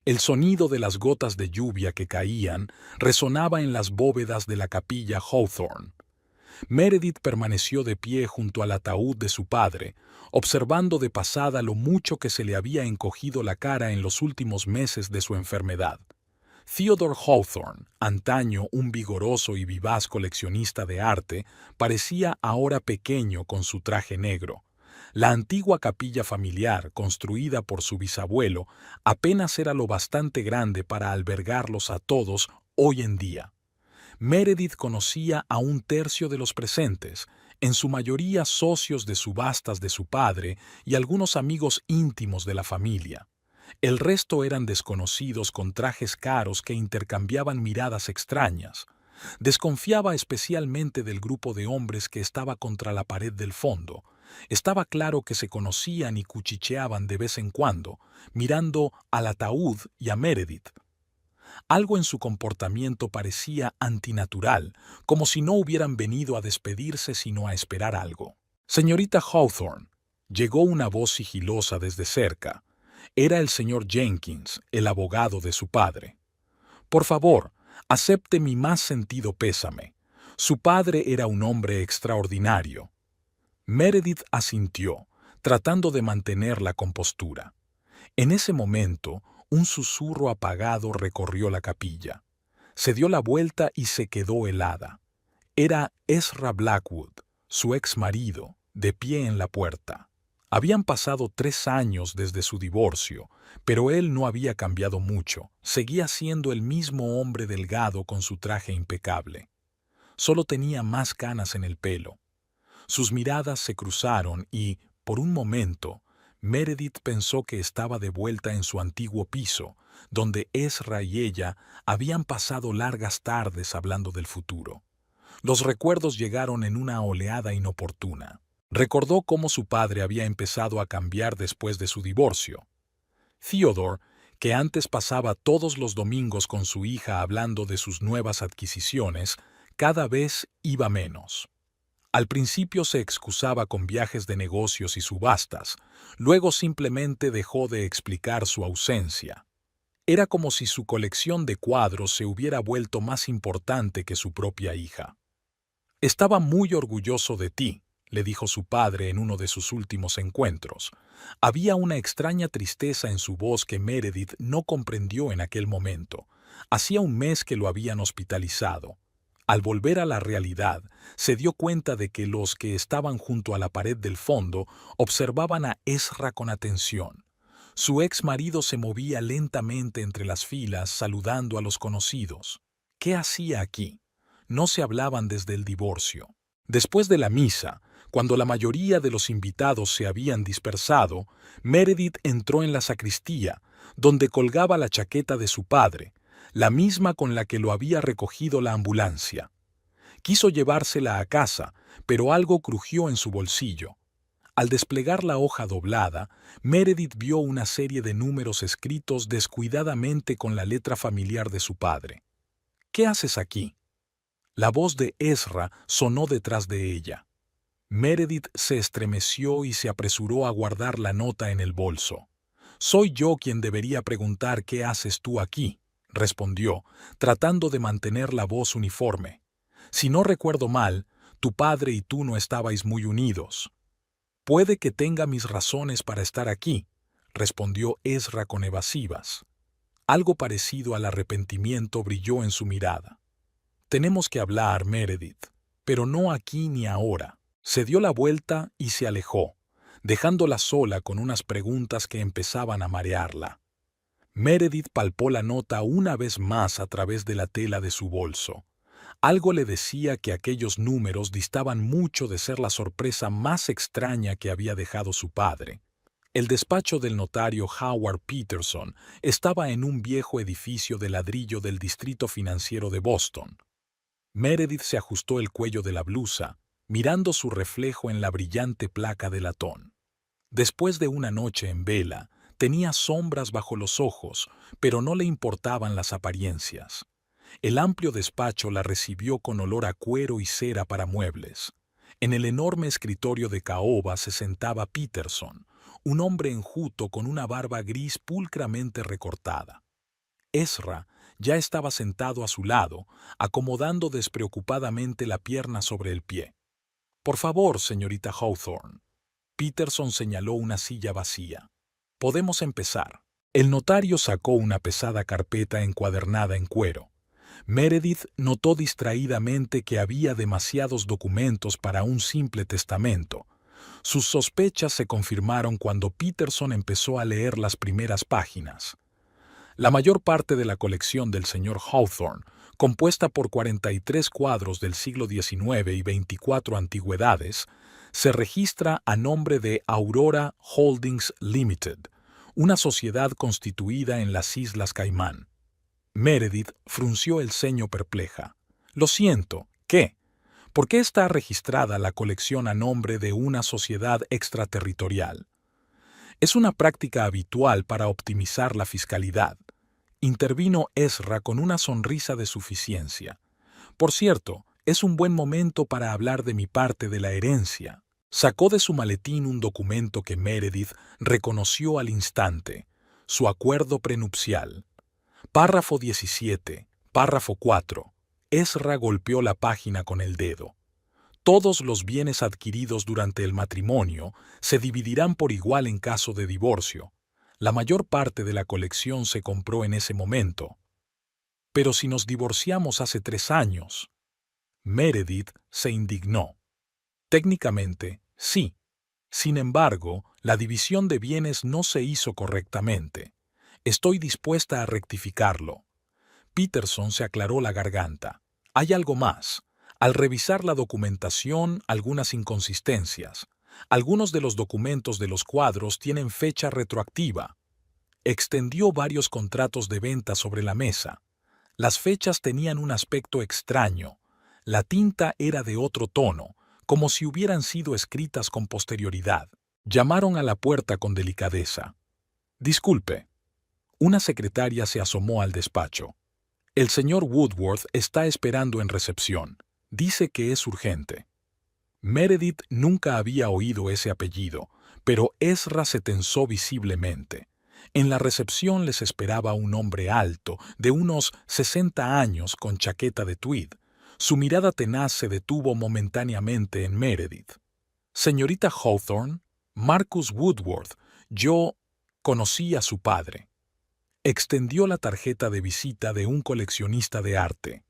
El sonido de las gotas de lluvia que caían resonaba en las bóvedas de la capilla Hawthorne. Meredith permaneció de pie junto al ataúd de su padre, observando de pasada lo mucho que se le había encogido la cara en los últimos meses de su enfermedad. Theodore Hawthorne, antaño un vigoroso y vivaz coleccionista de arte, parecía ahora pequeño con su traje negro. La antigua capilla familiar, construida por su bisabuelo, apenas era lo bastante grande para albergarlos a todos hoy en día. Meredith conocía a un tercio de los presentes, en su mayoría socios de subastas de su padre y algunos amigos íntimos de la familia. El resto eran desconocidos con trajes caros que intercambiaban miradas extrañas. Desconfiaba especialmente del grupo de hombres que estaba contra la pared del fondo. Estaba claro que se conocían y cuchicheaban de vez en cuando, mirando al ataúd y a Meredith. Algo en su comportamiento parecía antinatural, como si no hubieran venido a despedirse sino a esperar algo. Señorita Hawthorne, llegó una voz sigilosa desde cerca. Era el señor Jenkins, el abogado de su padre. Por favor, acepte mi más sentido pésame. Su padre era un hombre extraordinario. Meredith asintió, tratando de mantener la compostura. En ese momento, un susurro apagado recorrió la capilla. Se dio la vuelta y se quedó helada. Era Ezra Blackwood, su ex marido, de pie en la puerta. Habían pasado 3 años desde su divorcio, pero él no había cambiado mucho. Seguía siendo el mismo hombre delgado con su traje impecable. Solo tenía más canas en el pelo. Sus miradas se cruzaron y, por un momento, Meredith pensó que estaba de vuelta en su antiguo piso, donde Ezra y ella habían pasado largas tardes hablando del futuro. Los recuerdos llegaron en una oleada inoportuna. Recordó cómo su padre había empezado a cambiar después de su divorcio. Theodore, que antes pasaba todos los domingos con su hija hablando de sus nuevas adquisiciones, cada vez iba menos. Al principio se excusaba con viajes de negocios y subastas, luego simplemente dejó de explicar su ausencia. Era como si su colección de cuadros se hubiera vuelto más importante que su propia hija. «Estaba muy orgulloso de ti», le dijo su padre en uno de sus últimos encuentros. Había una extraña tristeza en su voz que Meredith no comprendió en aquel momento. Hacía un mes que lo habían hospitalizado. Al volver a la realidad, se dio cuenta de que los que estaban junto a la pared del fondo observaban a Ezra con atención. Su ex marido se movía lentamente entre las filas saludando a los conocidos. ¿Qué hacía aquí? No se hablaban desde el divorcio. Después de la misa, cuando la mayoría de los invitados se habían dispersado, Meredith entró en la sacristía, donde colgaba la chaqueta de su padre, la misma con la que lo había recogido la ambulancia. Quiso llevársela a casa, pero algo crujió en su bolsillo. Al desplegar la hoja doblada, Meredith vio una serie de números escritos descuidadamente con la letra familiar de su padre. «¿Qué haces aquí?». La voz de Ezra sonó detrás de ella. Meredith se estremeció y se apresuró a guardar la nota en el bolso. «Soy yo quien debería preguntar qué haces tú aquí», respondió, tratando de mantener la voz uniforme. «Si no recuerdo mal, tu padre y tú no estabais muy unidos». «Puede que tenga mis razones para estar aquí», respondió Ezra con evasivas. Algo parecido al arrepentimiento brilló en su mirada. «Tenemos que hablar, Meredith, pero no aquí ni ahora». Se dio la vuelta y se alejó, dejándola sola con unas preguntas que empezaban a marearla. Meredith palpó la nota una vez más a través de la tela de su bolso. Algo le decía que aquellos números distaban mucho de ser la sorpresa más extraña que había dejado su padre. El despacho del notario Howard Peterson estaba en un viejo edificio de ladrillo del distrito financiero de Boston. Meredith se ajustó el cuello de la blusa, mirando su reflejo en la brillante placa de latón. Después de una noche en vela, tenía sombras bajo los ojos, pero no le importaban las apariencias. El amplio despacho la recibió con olor a cuero y cera para muebles. En el enorme escritorio de caoba se sentaba Peterson, un hombre enjuto con una barba gris pulcramente recortada. Ezra ya estaba sentado a su lado, acomodando despreocupadamente la pierna sobre el pie. «Por favor, señorita Hawthorne». Peterson señaló una silla vacía. «Podemos empezar». El notario sacó una pesada carpeta encuadernada en cuero. Meredith notó distraídamente que había demasiados documentos para un simple testamento. Sus sospechas se confirmaron cuando Peterson empezó a leer las primeras páginas. La mayor parte de la colección del señor Hawthorne, compuesta por 43 cuadros del siglo XIX y 24 antigüedades, se registra a nombre de Aurora Holdings Limited, una sociedad constituida en las Islas Caimán. Meredith frunció el ceño perpleja. «Lo siento, ¿qué? ¿Por qué está registrada la colección a nombre de una sociedad extraterritorial?» «Es una práctica habitual para optimizar la fiscalidad», intervino Ezra con una sonrisa de suficiencia. «Por cierto, es un buen momento para hablar de mi parte de la herencia». Sacó de su maletín un documento que Meredith reconoció al instante: su acuerdo prenupcial. Párrafo 17, párrafo 4. Ezra golpeó la página con el dedo. «Todos los bienes adquiridos durante el matrimonio se dividirán por igual en caso de divorcio. La mayor parte de la colección se compró en ese momento». «Pero si nos divorciamos hace 3 años». Meredith se indignó. «Técnicamente, sí. Sin embargo, la división de bienes no se hizo correctamente. Estoy dispuesta a rectificarlo». Peterson se aclaró la garganta. «Hay algo más. Al revisar la documentación, algunas inconsistencias. Algunos de los documentos de los cuadros tienen fecha retroactiva». Extendió varios contratos de venta sobre la mesa. Las fechas tenían un aspecto extraño. La tinta era de otro tono, como si hubieran sido escritas con posterioridad. Llamaron a la puerta con delicadeza. «Disculpe». Una secretaria se asomó al despacho. «El señor Woodworth está esperando en recepción. Dice que es urgente». Meredith nunca había oído ese apellido, pero Ezra se tensó visiblemente. En la recepción les esperaba un hombre alto, de unos 60 años, con chaqueta de tweed. Su mirada tenaz se detuvo momentáneamente en Meredith. «Señorita Hawthorne, Marcus Woodworth, yo conocí a su padre». Extendió la tarjeta de visita de un coleccionista de arte.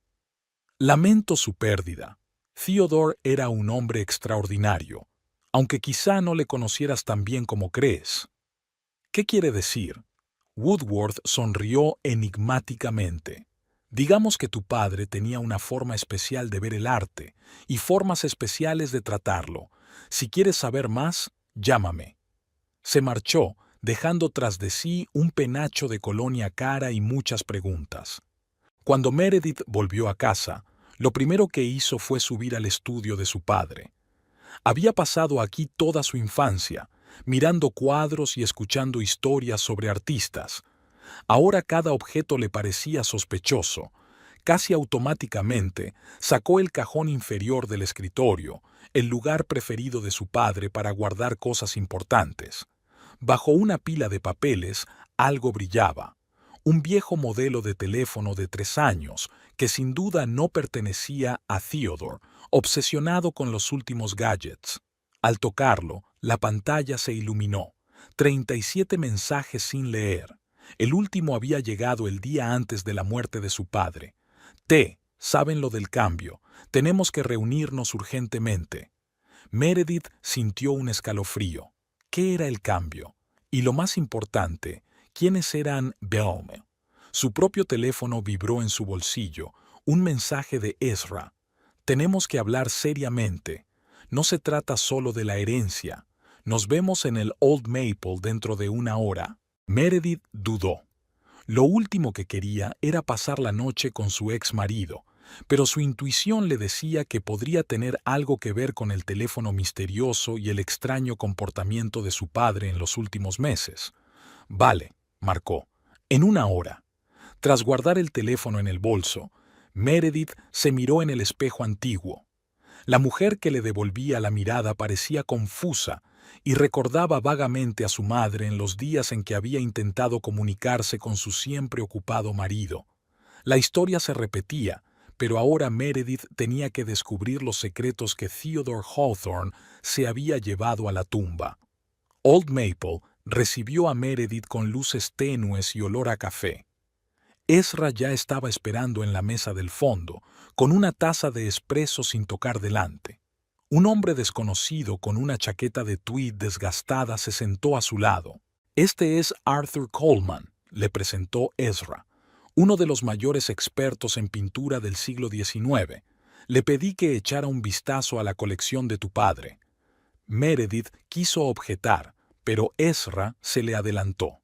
«Lamento su pérdida. Theodore era un hombre extraordinario, aunque quizá no le conocieras tan bien como crees». «¿Qué quiere decir?» Woodworth sonrió enigmáticamente. «Digamos que tu padre tenía una forma especial de ver el arte y formas especiales de tratarlo. Si quieres saber más, llámame». Se marchó, dejando tras de sí un penacho de colonia cara y muchas preguntas. Cuando Meredith volvió a casa, lo primero que hizo fue subir al estudio de su padre. Había pasado aquí toda su infancia, mirando cuadros y escuchando historias sobre artistas. Ahora cada objeto le parecía sospechoso. Casi automáticamente sacó el cajón inferior del escritorio, el lugar preferido de su padre para guardar cosas importantes. Bajo una pila de papeles, algo brillaba. Un viejo modelo de teléfono de 3 años, que sin duda no pertenecía a Theodore, obsesionado con los últimos gadgets. Al tocarlo, la pantalla se iluminó. 37 mensajes sin leer. El último había llegado el día antes de la muerte de su padre. «Saben lo del cambio. Tenemos que reunirnos urgentemente». Meredith sintió un escalofrío. ¿Qué era el cambio? Y lo más importante, ¿quiénes eran Belme? Su propio teléfono vibró en su bolsillo. Un mensaje de Ezra. «Tenemos que hablar seriamente. No se trata solo de la herencia. Nos vemos en el Old Maple dentro de 1 hora». Meredith dudó. Lo último que quería era pasar la noche con su ex marido, pero su intuición le decía que podría tener algo que ver con el teléfono misterioso y el extraño comportamiento de su padre en los últimos meses. «Vale», marcó, «en 1 hora». Tras guardar el teléfono en el bolso, Meredith se miró en el espejo antiguo. La mujer que le devolvía la mirada parecía confusa, y recordaba vagamente a su madre en los días en que había intentado comunicarse con su siempre ocupado marido. La historia se repetía, pero ahora Meredith tenía que descubrir los secretos que Theodore Hawthorne se había llevado a la tumba. Old Maple recibió a Meredith con luces tenues y olor a café. Ezra ya estaba esperando en la mesa del fondo, con una taza de espresso sin tocar delante. Un hombre desconocido con una chaqueta de tweed desgastada se sentó a su lado. «Este es Arthur Coleman», le presentó Ezra, uno de los mayores expertos en pintura del siglo XIX. «Le pedí que echara un vistazo a la colección de tu padre». Meredith quiso objetar, pero Ezra se le adelantó.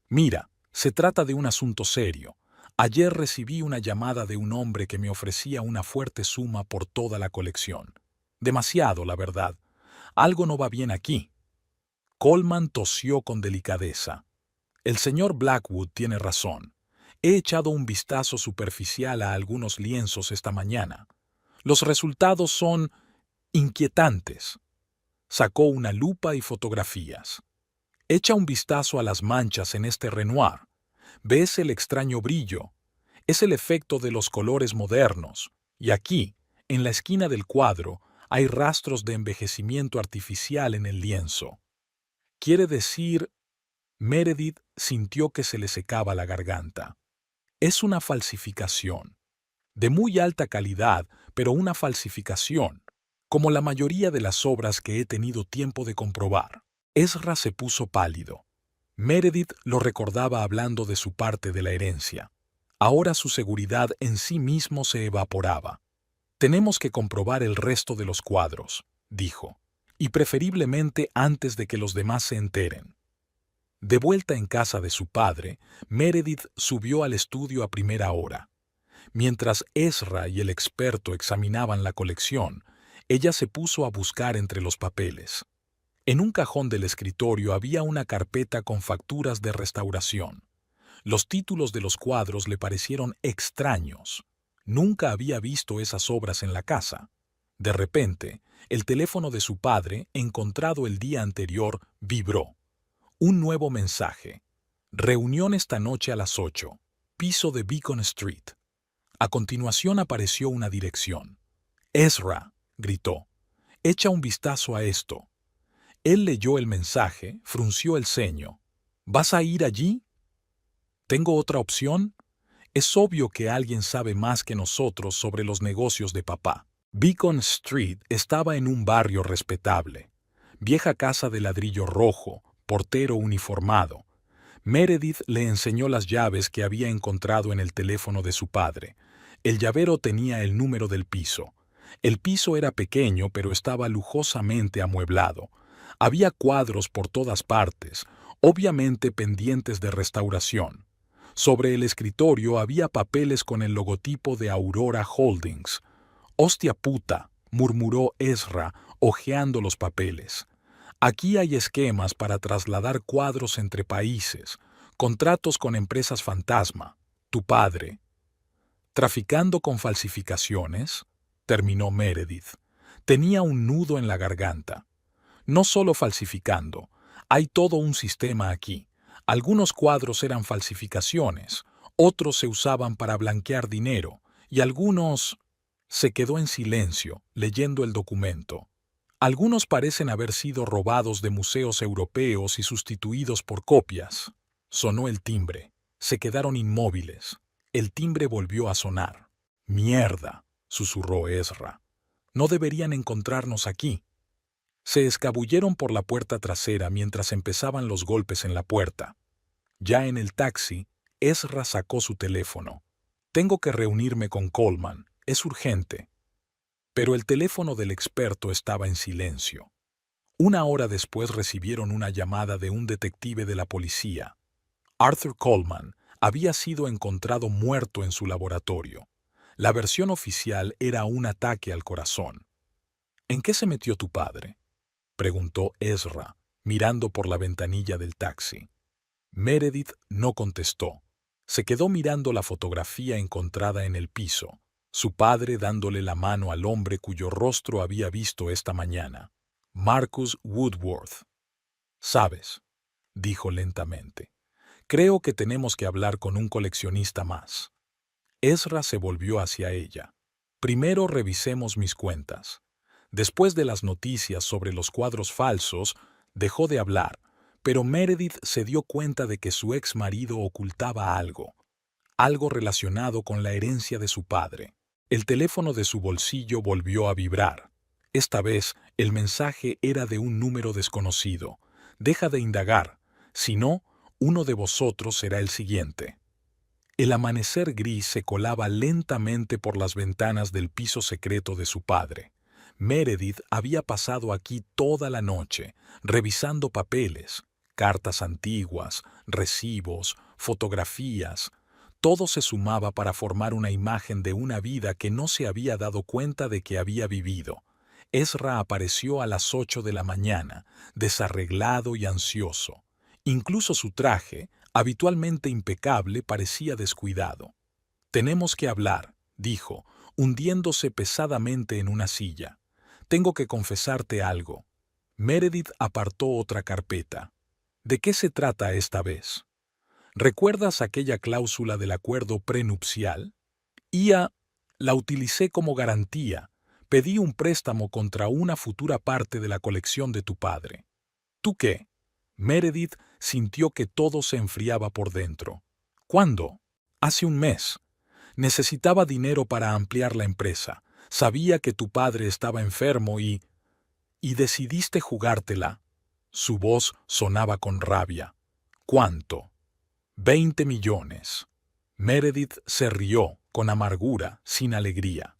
«Mira, se trata de un asunto serio. Ayer recibí una llamada de un hombre que me ofrecía una fuerte suma por toda la colección. Demasiado, la verdad. Algo no va bien aquí». Coleman tosió con delicadeza. «El señor Blackwood tiene razón. He echado un vistazo superficial a algunos lienzos esta mañana. Los resultados son inquietantes». Sacó una lupa y fotografías. «Echa un vistazo a las manchas en este Renoir. ¿Ves el extraño brillo? Es el efecto de los colores modernos. Y aquí, en la esquina del cuadro, hay rastros de envejecimiento artificial en el lienzo». Quiere decir... Meredith sintió que se le secaba la garganta. «Es una falsificación. De muy alta calidad, pero una falsificación, como la mayoría de las obras que he tenido tiempo de comprobar». Ezra se puso pálido. Meredith lo recordaba hablando de su parte de la herencia. Ahora su seguridad en sí mismo se evaporaba. «Tenemos que comprobar el resto de los cuadros», dijo, «y preferiblemente antes de que los demás se enteren». De vuelta en casa de su padre, Meredith subió al estudio a primera hora. Mientras Ezra y el experto examinaban la colección, ella se puso a buscar entre los papeles. En un cajón del escritorio había una carpeta con facturas de restauración. Los títulos de los cuadros le parecieron extraños. Nunca había visto esas obras en la casa. De repente, el teléfono de su padre, encontrado el día anterior, vibró. Un nuevo mensaje. «Reunión esta noche a las 8. Piso de Beacon Street». A continuación apareció una dirección. «Ezra», gritó, «echa un vistazo a esto». Él leyó el mensaje, frunció el ceño. «¿Vas a ir allí? ¿Tengo otra opción? Es obvio que alguien sabe más que nosotros sobre los negocios de papá». Beacon Street estaba en un barrio respetable. Vieja casa de ladrillo rojo, portero uniformado. Meredith le enseñó las llaves que había encontrado en el teléfono de su padre. El llavero tenía el número del piso. El piso era pequeño, pero estaba lujosamente amueblado. Había cuadros por todas partes, obviamente pendientes de restauración. Sobre el escritorio había papeles con el logotipo de Aurora Holdings. «Hostia puta», murmuró Ezra, hojeando los papeles. «Aquí hay esquemas para trasladar cuadros entre países, contratos con empresas fantasma. Tu padre». «¿Traficando con falsificaciones?», terminó Meredith. Tenía un nudo en la garganta. «No solo falsificando. Hay todo un sistema aquí. Algunos cuadros eran falsificaciones, otros se usaban para blanquear dinero, y algunos...» Se quedó en silencio, leyendo el documento. «Algunos parecen haber sido robados de museos europeos y sustituidos por copias». Sonó el timbre. Se quedaron inmóviles. El timbre volvió a sonar. «Mierda», susurró Ezra. «No deberían encontrarnos aquí». Se escabulleron por la puerta trasera mientras empezaban los golpes en la puerta. Ya en el taxi, Ezra sacó su teléfono. «Tengo que reunirme con Coleman. Es urgente». Pero el teléfono del experto estaba en silencio. Una hora después recibieron una llamada de un detective de la policía. Arthur Coleman había sido encontrado muerto en su laboratorio. La versión oficial era un ataque al corazón. «¿En qué se metió tu padre?», preguntó Ezra, mirando por la ventanilla del taxi. Meredith no contestó. Se quedó mirando la fotografía encontrada en el piso, su padre dándole la mano al hombre cuyo rostro había visto esta mañana. Marcus Woodworth. «Sabes», dijo lentamente, «creo que tenemos que hablar con un coleccionista más». Ezra se volvió hacia ella. «Primero revisemos mis cuentas». Después de las noticias sobre los cuadros falsos, dejó de hablar, pero Meredith se dio cuenta de que su ex marido ocultaba algo relacionado con la herencia de su padre. El teléfono de su bolsillo volvió a vibrar. Esta vez, el mensaje era de un número desconocido. «Deja de indagar, si no, uno de vosotros será el siguiente». El amanecer gris se colaba lentamente por las ventanas del piso secreto de su padre. Meredith había pasado aquí toda la noche, revisando papeles, cartas antiguas, recibos, fotografías. Todo se sumaba para formar una imagen de una vida que no se había dado cuenta de que había vivido. Ezra apareció a las 8 de la mañana, desarreglado y ansioso. Incluso su traje, habitualmente impecable, parecía descuidado. «Tenemos que hablar», dijo, hundiéndose pesadamente en una silla. «Tengo que confesarte algo». Meredith apartó otra carpeta. «¿De qué se trata esta vez? ¿Recuerdas aquella cláusula del acuerdo prenupcial? La utilicé como garantía. Pedí un préstamo contra una futura parte de la colección de tu padre». «¿Tú qué?» Meredith sintió que todo se enfriaba por dentro. «¿Cuándo?» «Hace un mes. Necesitaba dinero para ampliar la empresa. Sabía que tu padre estaba enfermo y decidiste jugártela». Su voz sonaba con rabia. «¿Cuánto?» 20 millones. Meredith se rió, con amargura, sin alegría.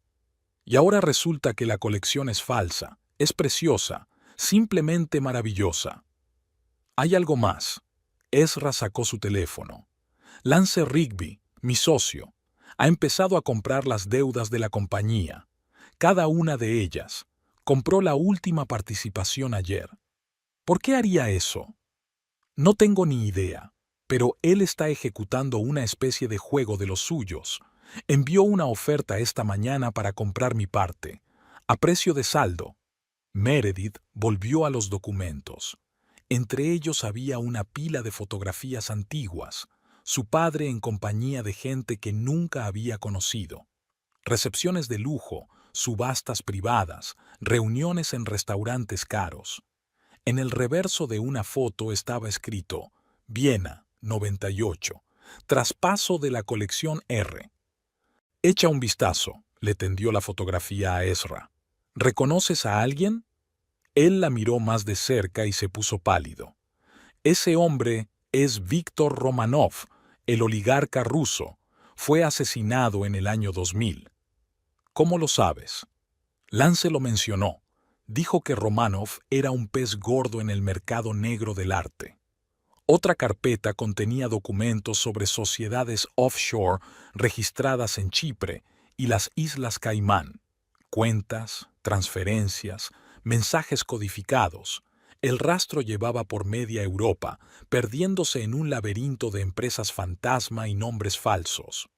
«Y ahora resulta que la colección es falsa, es preciosa, simplemente maravillosa». «Hay algo más». Ezra sacó su teléfono. «Lance Rigby, mi socio, ha empezado a comprar las deudas de la compañía. Cada una de ellas. Compró la última participación ayer». «¿Por qué haría eso?» «No tengo ni idea, pero él está ejecutando una especie de juego de los suyos. Envió una oferta esta mañana para comprar mi parte, a precio de saldo». Meredith volvió a los documentos. Entre ellos había una pila de fotografías antiguas, su padre en compañía de gente que nunca había conocido. Recepciones de lujo, subastas privadas, reuniones en restaurantes caros. En el reverso de una foto estaba escrito «Viena, 98, traspaso de la colección R». «Echa un vistazo», le tendió la fotografía a Ezra. «¿Reconoces a alguien?» Él la miró más de cerca y se puso pálido. «Ese hombre es Víctor Romanov, el oligarca ruso. Fue asesinado en el año 2000. «¿Cómo lo sabes?» «Lance lo mencionó. Dijo que Romanov era un pez gordo en el mercado negro del arte». Otra carpeta contenía documentos sobre sociedades offshore registradas en Chipre y las Islas Caimán. Cuentas, transferencias, mensajes codificados. El rastro llevaba por media Europa, perdiéndose en un laberinto de empresas fantasma y nombres falsos.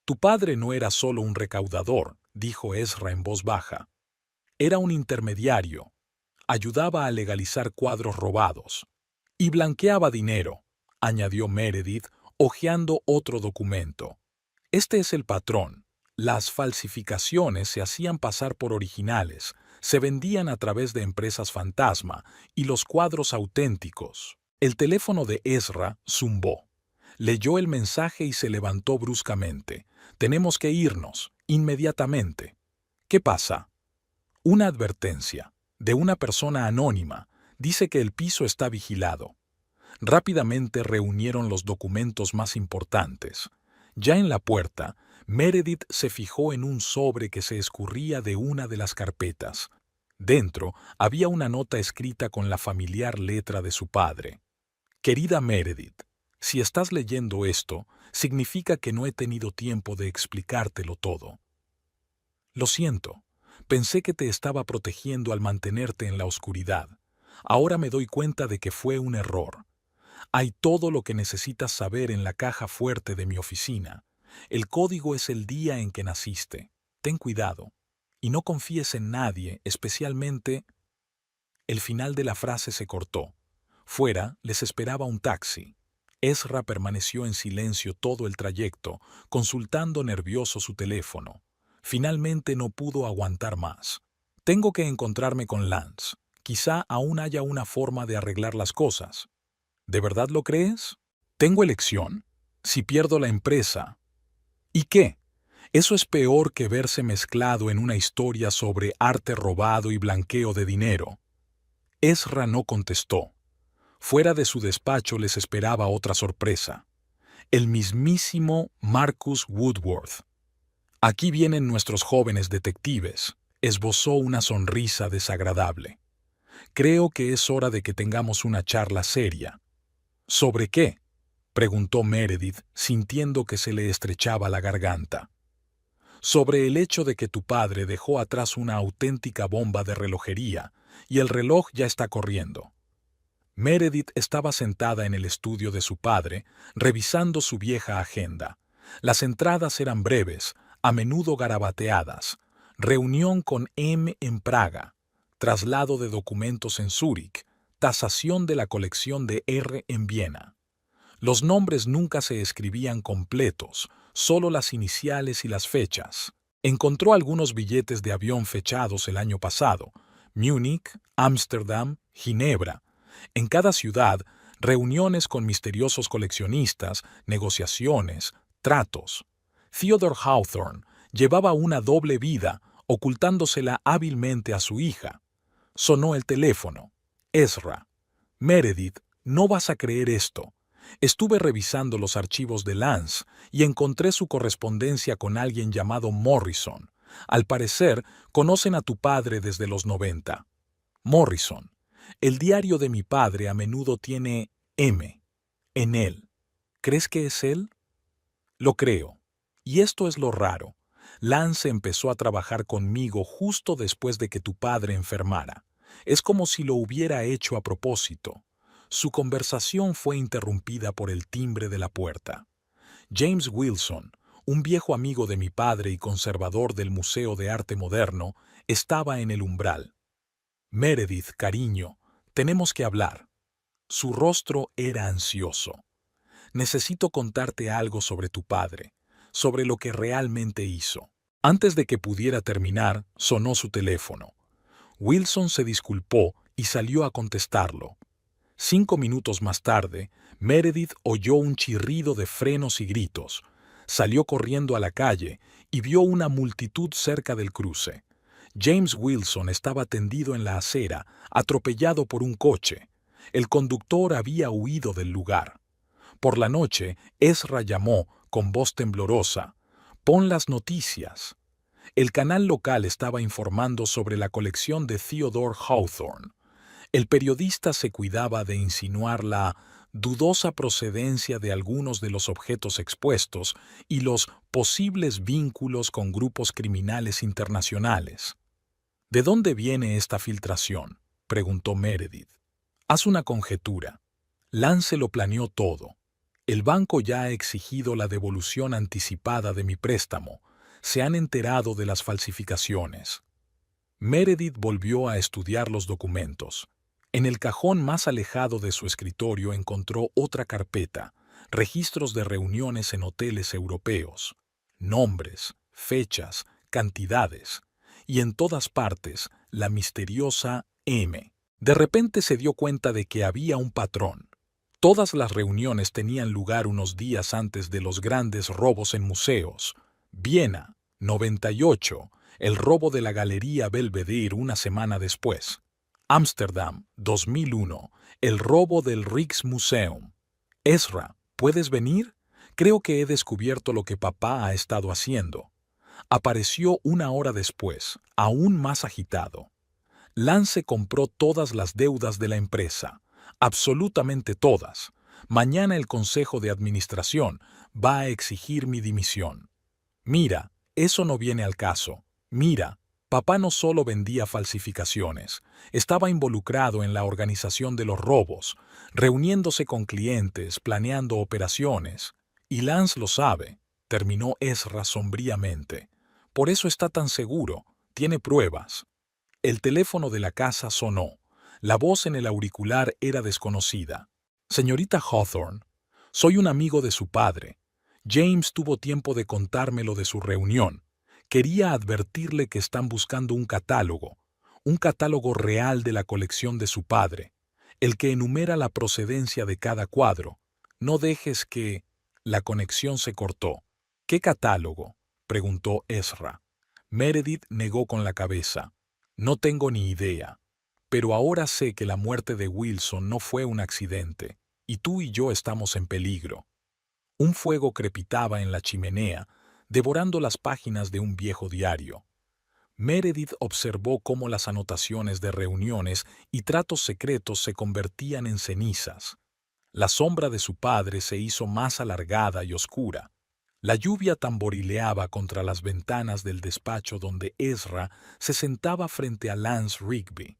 «Tu padre no era solo un recaudador», dijo Ezra en voz baja. «Era un intermediario. Ayudaba a legalizar cuadros robados. Y blanqueaba dinero», añadió Meredith, hojeando otro documento. «Este es el patrón. Las falsificaciones se hacían pasar por originales, se vendían a través de empresas fantasma y los cuadros auténticos». El teléfono de Ezra zumbó. Leyó el mensaje y se levantó bruscamente. «Tenemos que irnos, inmediatamente». «¿Qué pasa?» «Una advertencia, de una persona anónima. Dice que el piso está vigilado». Rápidamente reunieron los documentos más importantes. Ya en la puerta, Meredith se fijó en un sobre que se escurría de una de las carpetas. Dentro había una nota escrita con la familiar letra de su padre. «Querida Meredith, si estás leyendo esto, significa que no he tenido tiempo de explicártelo todo. Lo siento, pensé que te estaba protegiendo al mantenerte en la oscuridad. Ahora me doy cuenta de que fue un error. Hay todo lo que necesitas saber en la caja fuerte de mi oficina. El código es el día en que naciste. Ten cuidado. Y no confíes en nadie, especialmente...». El final de la frase se cortó. Fuera les esperaba un taxi. Ezra permaneció en silencio todo el trayecto, consultando nervioso su teléfono. Finalmente no pudo aguantar más. Tengo que encontrarme con Lance. Quizá aún haya una forma de arreglar las cosas. ¿De verdad lo crees? ¿Tengo elección? Si pierdo la empresa. ¿Y qué? Eso es peor que verse mezclado en una historia sobre arte robado y blanqueo de dinero. Ezra no contestó. Fuera de su despacho les esperaba otra sorpresa. El mismísimo Marcus Woodworth. Aquí vienen nuestros jóvenes detectives, esbozó una sonrisa desagradable. Creo que es hora de que tengamos una charla seria. ¿Sobre qué? Preguntó Meredith, sintiendo que se le estrechaba la garganta. Sobre el hecho de que tu padre dejó atrás una auténtica bomba de relojería, y el reloj ya está corriendo. Meredith estaba sentada en el estudio de su padre, revisando su vieja agenda. Las entradas eran breves, a menudo garabateadas. Reunión con M en Praga, traslado de documentos en Zúrich, tasación de la colección de R en Viena. Los nombres nunca se escribían completos, solo las iniciales y las fechas. Encontró algunos billetes de avión fechados el año pasado: Múnich, Ámsterdam, Ginebra. En cada ciudad, reuniones con misteriosos coleccionistas, negociaciones, tratos. Theodore Hawthorne llevaba una doble vida, ocultándosela hábilmente a su hija. Sonó el teléfono. Ezra. Meredith, no vas a creer esto. Estuve revisando los archivos de Lance y encontré su correspondencia con alguien llamado Morrison. Al parecer, conocen a tu padre desde los 90. Morrison. El diario de mi padre a menudo tiene M en él. ¿Crees que es él? Lo creo. Y esto es lo raro. Lance empezó a trabajar conmigo justo después de que tu padre enfermara. Es como si lo hubiera hecho a propósito. Su conversación fue interrumpida por el timbre de la puerta. James Wilson, un viejo amigo de mi padre y conservador del Museo de Arte Moderno, estaba en el umbral. Meredith, cariño, tenemos que hablar. Su rostro era ansioso. Necesito contarte algo sobre tu padre, sobre lo que realmente hizo. Antes de que pudiera terminar, sonó su teléfono. Wilson se disculpó y salió a contestarlo. 5 minutos más tarde, Meredith oyó un chirrido de frenos y gritos. Salió corriendo a la calle y vio una multitud cerca del cruce. James Wilson estaba tendido en la acera, atropellado por un coche. El conductor había huido del lugar. Por la noche, Ezra llamó, con voz temblorosa: «Pon las noticias». El canal local estaba informando sobre la colección de Theodore Hawthorne. El periodista se cuidaba de insinuar la dudosa procedencia de algunos de los objetos expuestos y los posibles vínculos con grupos criminales internacionales. ¿De dónde viene esta filtración?, preguntó Meredith. Haz una conjetura. Lance lo planeó todo. El banco ya ha exigido la devolución anticipada de mi préstamo. Se han enterado de las falsificaciones. Meredith volvió a estudiar los documentos. En el cajón más alejado de su escritorio encontró otra carpeta: registros de reuniones en hoteles europeos. Nombres, fechas, cantidades. Y en todas partes, la misteriosa M. De repente se dio cuenta de que había un patrón. Todas las reuniones tenían lugar unos días antes de los grandes robos en museos. Viena, 98, el robo de la Galería Belvedere una semana después. Ámsterdam, 2001, el robo del Rijksmuseum. Ezra, ¿puedes venir? Creo que he descubierto lo que papá ha estado haciendo. Apareció una hora después, aún más agitado. Lance compró todas las deudas de la empresa, absolutamente todas. Mañana el Consejo de Administración va a exigir mi dimisión. Mira, eso no viene al caso. Mira, papá no solo vendía falsificaciones, estaba involucrado en la organización de los robos, reuniéndose con clientes, planeando operaciones. Y Lance lo sabe, terminó Ezra sombríamente. Por eso está tan seguro, tiene pruebas. El teléfono de la casa sonó. La voz en el auricular era desconocida. Señorita Hawthorne, soy un amigo de su padre. James tuvo tiempo de contármelo de su reunión. Quería advertirle que están buscando un catálogo real de la colección de su padre, el que enumera la procedencia de cada cuadro. No dejes que... La conexión se cortó. ¿Qué catálogo?, preguntó Ezra. Meredith negó con la cabeza. No tengo ni idea. Pero ahora sé que la muerte de Wilson no fue un accidente, y tú y yo estamos en peligro. Un fuego crepitaba en la chimenea, devorando las páginas de un viejo diario. Meredith observó cómo las anotaciones de reuniones y tratos secretos se convertían en cenizas. La sombra de su padre se hizo más alargada y oscura. La lluvia tamborileaba contra las ventanas del despacho donde Ezra se sentaba frente a Lance Rigby.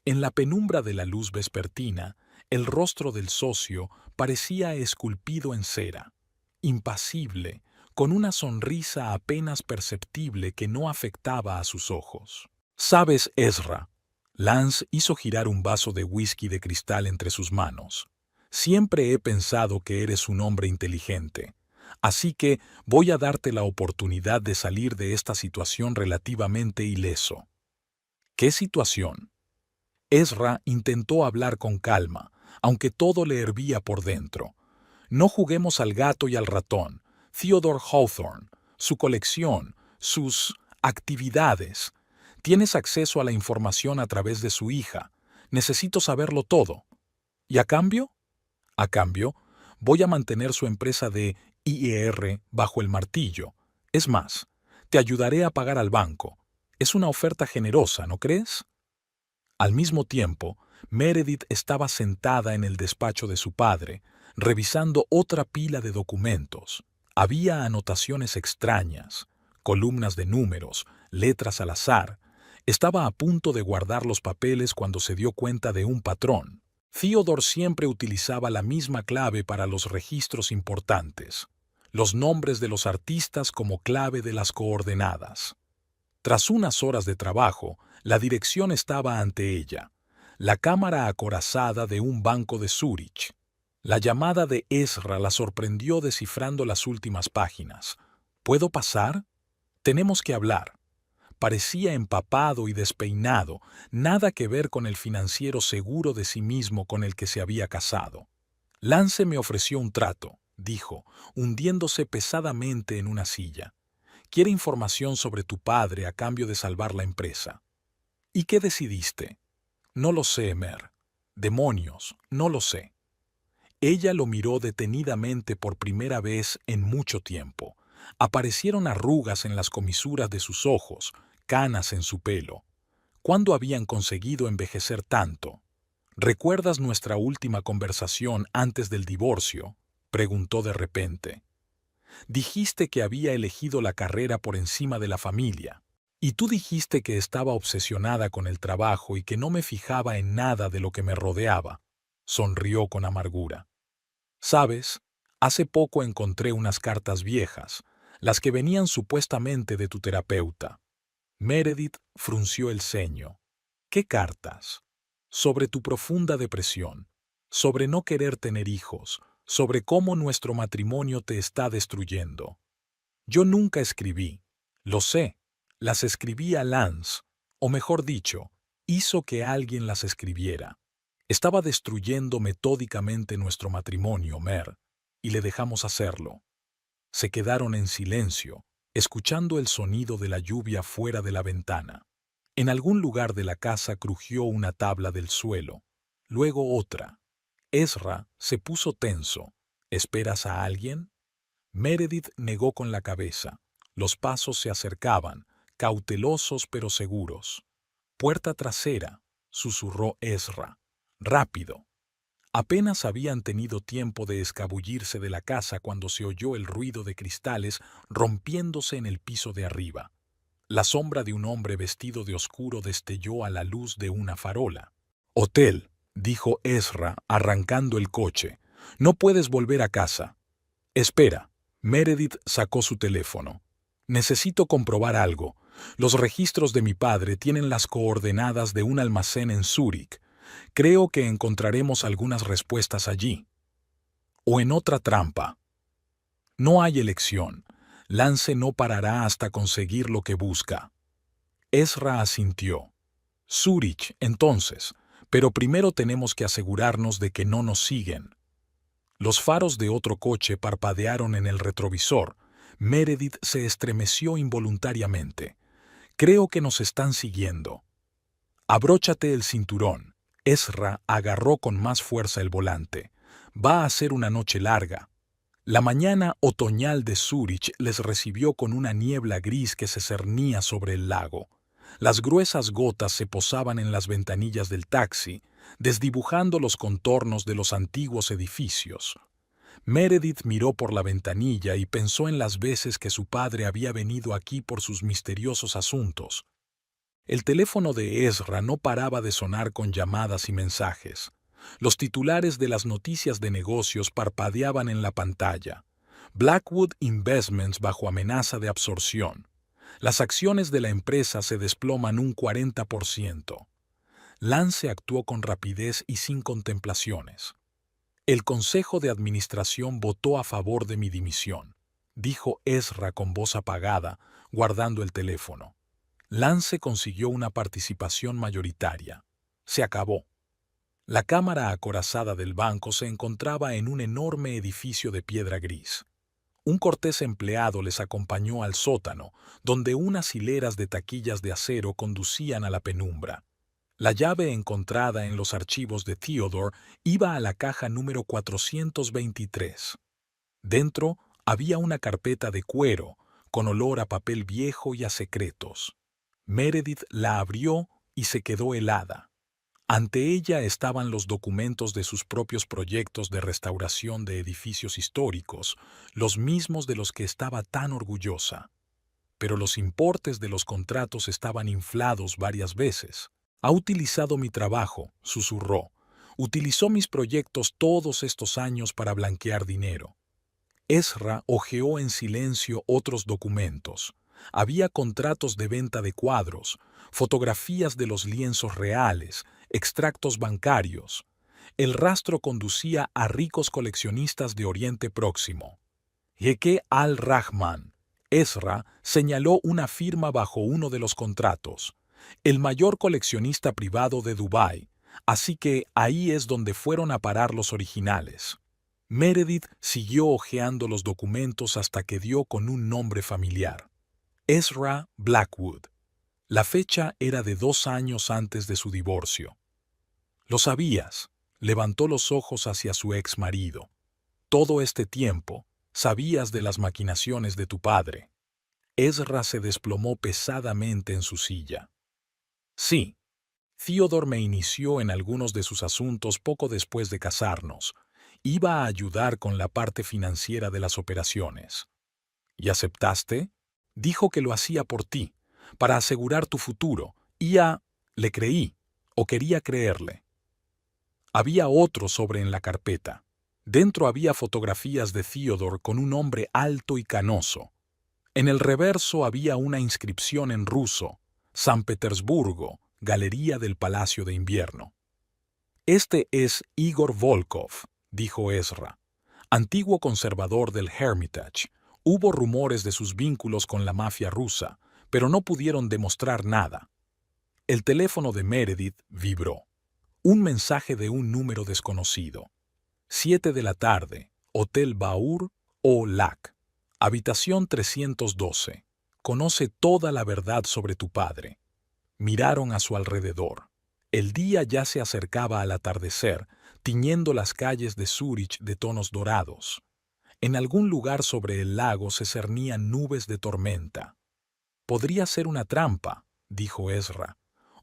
En la penumbra de la luz vespertina, el rostro del socio parecía esculpido en cera, impasible, con una sonrisa apenas perceptible que no afectaba a sus ojos. «¿Sabes, Ezra?», Lance hizo girar un vaso de whisky de cristal entre sus manos. «Siempre he pensado que eres un hombre inteligente, así que voy a darte la oportunidad de salir de esta situación relativamente ileso». «¿Qué situación?». Ezra intentó hablar con calma, aunque todo le hervía por dentro. «No juguemos al gato y al ratón. Theodore Hawthorne, su colección, sus actividades. Tienes acceso a la información a través de su hija. Necesito saberlo todo. ¿Y a cambio?». «A cambio, voy a mantener su empresa de IER bajo el martillo. Es más, te ayudaré a pagar al banco. Es una oferta generosa, ¿no crees?». Al mismo tiempo, Meredith estaba sentada en el despacho de su padre, revisando otra pila de documentos. Había anotaciones extrañas, columnas de números, letras al azar. Estaba a punto de guardar los papeles cuando se dio cuenta de un patrón. Theodore siempre utilizaba la misma clave para los registros importantes, los nombres de los artistas como clave de las coordenadas. Tras unas horas de trabajo, la dirección estaba ante ella, la cámara acorazada de un banco de Zúrich. La llamada de Ezra la sorprendió descifrando las últimas páginas. «¿Puedo pasar? Tenemos que hablar». Parecía empapado y despeinado, nada que ver con el financiero seguro de sí mismo con el que se había casado. «Lance me ofreció un trato», dijo, hundiéndose pesadamente en una silla. «Quiere información sobre tu padre a cambio de salvar la empresa». «¿Y qué decidiste?». «No lo sé, Mer. Demonios, no lo sé». Ella lo miró detenidamente por primera vez en mucho tiempo. Aparecieron arrugas en las comisuras de sus ojos, canas en su pelo. ¿Cuándo habían conseguido envejecer tanto? «¿Recuerdas nuestra última conversación antes del divorcio?», preguntó de repente. «Dijiste que había elegido la carrera por encima de la familia. Y tú dijiste que estaba obsesionada con el trabajo y que no me fijaba en nada de lo que me rodeaba». Sonrió con amargura. «¿Sabes? Hace poco encontré unas cartas viejas, las que venían supuestamente de tu terapeuta». Meredith frunció el ceño. «¿Qué cartas?». «Sobre tu profunda depresión, sobre no querer tener hijos, sobre cómo nuestro matrimonio te está destruyendo». «Yo nunca escribí». «Lo sé. Las escribí a Lance, o mejor dicho, hizo que alguien las escribiera. Estaba destruyendo metódicamente nuestro matrimonio, Mer, y le dejamos hacerlo». Se quedaron en silencio, escuchando el sonido de la lluvia fuera de la ventana. En algún lugar de la casa crujió una tabla del suelo, luego otra. Ezra se puso tenso. «¿Esperas a alguien?». Meredith negó con la cabeza. Los pasos se acercaban, cautelosos pero seguros. «Puerta trasera», susurró Ezra. «Rápido». Apenas habían tenido tiempo de escabullirse de la casa cuando se oyó el ruido de cristales rompiéndose en el piso de arriba. La sombra de un hombre vestido de oscuro destelló a la luz de una farola. «Hotel», dijo Ezra, arrancando el coche. «No puedes volver a casa». «Espera». Meredith sacó su teléfono. «Necesito comprobar algo. Los registros de mi padre tienen las coordenadas de un almacén en Zúrich. Creo que encontraremos algunas respuestas allí. O en otra trampa. No hay elección. Lance no parará hasta conseguir lo que busca. Ezra asintió. Zúrich, entonces, pero primero tenemos que asegurarnos de que no nos siguen. Los faros de otro coche parpadearon en el retrovisor. Meredith se estremeció involuntariamente. Creo que nos están siguiendo. Abróchate el cinturón. Ezra agarró con más fuerza el volante. Va a ser una noche larga. La mañana otoñal de Zúrich les recibió con una niebla gris que se cernía sobre el lago. Las gruesas gotas se posaban en las ventanillas del taxi, desdibujando los contornos de los antiguos edificios. Meredith miró por la ventanilla y pensó en las veces que su padre había venido aquí por sus misteriosos asuntos. El teléfono de Ezra no paraba de sonar con llamadas y mensajes. Los titulares de las noticias de negocios parpadeaban en la pantalla. Blackwood Investments bajo amenaza de absorción. Las acciones de la empresa se desploman un 40%. Lance actuó con rapidez y sin contemplaciones. El Consejo de Administración votó a favor de mi dimisión, dijo Ezra con voz apagada, guardando el teléfono. Lance consiguió una participación mayoritaria. Se acabó. La cámara acorazada del banco se encontraba en un enorme edificio de piedra gris. Un cortés empleado les acompañó al sótano, donde unas hileras de taquillas de acero conducían a la penumbra. La llave encontrada en los archivos de Theodore iba a la caja número 423. Dentro había una carpeta de cuero, con olor a papel viejo y a secretos. Meredith la abrió y se quedó helada. Ante ella estaban los documentos de sus propios proyectos de restauración de edificios históricos, los mismos de los que estaba tan orgullosa. Pero los importes de los contratos estaban inflados varias veces. Ha utilizado mi trabajo, susurró. Utilizó mis proyectos todos estos años para blanquear dinero. Ezra hojeó en silencio otros documentos. Había contratos de venta de cuadros, fotografías de los lienzos reales, extractos bancarios. El rastro conducía a ricos coleccionistas de Oriente Próximo. Jeque al-Rahman. Ezra señaló una firma bajo uno de los contratos. El mayor coleccionista privado de Dubái, así que ahí es donde fueron a parar los originales. Meredith siguió hojeando los documentos hasta que dio con un nombre familiar. Ezra Blackwood. La fecha era de 2 años antes de su divorcio. «Lo sabías», levantó los ojos hacia su ex marido. «Todo este tiempo, sabías de las maquinaciones de tu padre». Ezra se desplomó pesadamente en su silla. «Sí. Theodore me inició en algunos de sus asuntos poco después de casarnos. Iba a ayudar con la parte financiera de las operaciones». «¿Y aceptaste?» «Dijo que lo hacía por ti, para asegurar tu futuro, y le creí, o quería creerle». Había otro sobre en la carpeta. Dentro había fotografías de Theodore con un hombre alto y canoso. En el reverso había una inscripción en ruso: San Petersburgo, Galería del Palacio de Invierno. «Este es Igor Volkov», dijo Ezra, antiguo conservador del Hermitage. Hubo rumores de sus vínculos con la mafia rusa, pero no pudieron demostrar nada. El teléfono de Meredith vibró. Un mensaje de un número desconocido. 7 de la tarde, Hotel Baur o Lac. Habitación 312. Conoce toda la verdad sobre tu padre. Miraron a su alrededor. El día ya se acercaba al atardecer, tiñendo las calles de Zúrich de tonos dorados. En algún lugar sobre el lago se cernían nubes de tormenta. «Podría ser una trampa», dijo Ezra,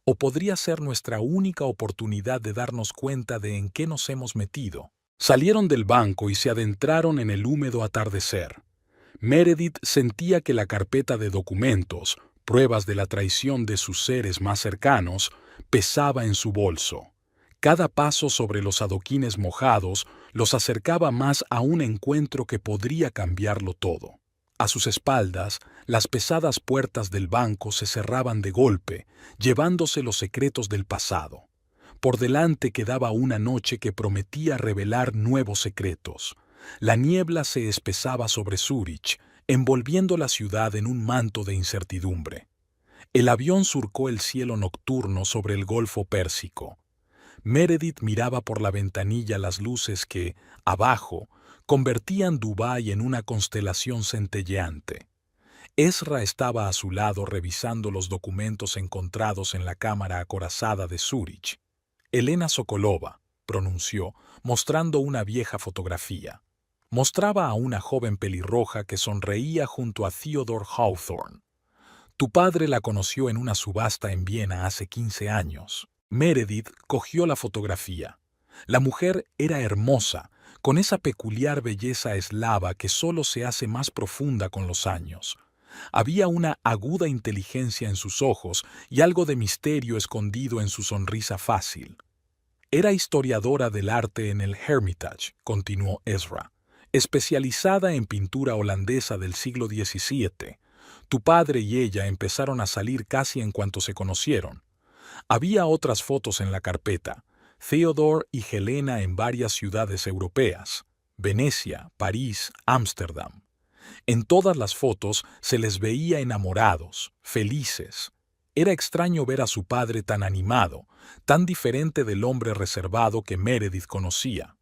«o podría ser nuestra única oportunidad de darnos cuenta de en qué nos hemos metido». Salieron del banco y se adentraron en el húmedo atardecer. Meredith sentía que la carpeta de documentos, pruebas de la traición de sus seres más cercanos, pesaba en su bolso. Cada paso sobre los adoquines mojados los acercaba más a un encuentro que podría cambiarlo todo. A sus espaldas, las pesadas puertas del banco se cerraban de golpe, llevándose los secretos del pasado. Por delante quedaba una noche que prometía revelar nuevos secretos. La niebla se espesaba sobre Zúrich, envolviendo la ciudad en un manto de incertidumbre. El avión surcó el cielo nocturno sobre el Golfo Pérsico. Meredith miraba por la ventanilla las luces que, abajo, convertían Dubái en una constelación centelleante. Ezra estaba a su lado revisando los documentos encontrados en la cámara acorazada de Zúrich. Elena Sokolova, pronunció, mostrando una vieja fotografía. Mostraba a una joven pelirroja que sonreía junto a Theodore Hawthorne. Tu padre la conoció en una subasta en Viena hace 15 años. Meredith cogió la fotografía. La mujer era hermosa, con esa peculiar belleza eslava que solo se hace más profunda con los años. Había una aguda inteligencia en sus ojos y algo de misterio escondido en su sonrisa fácil. Era historiadora del arte en el Hermitage, continuó Ezra, especializada en pintura holandesa del siglo XVII. Tu padre y ella empezaron a salir casi en cuanto se conocieron. Había otras fotos en la carpeta, Theodore y Helena en varias ciudades europeas, Venecia, París, Ámsterdam. En todas las fotos se les veía enamorados, felices. Era extraño ver a su padre tan animado, tan diferente del hombre reservado que Meredith conocía.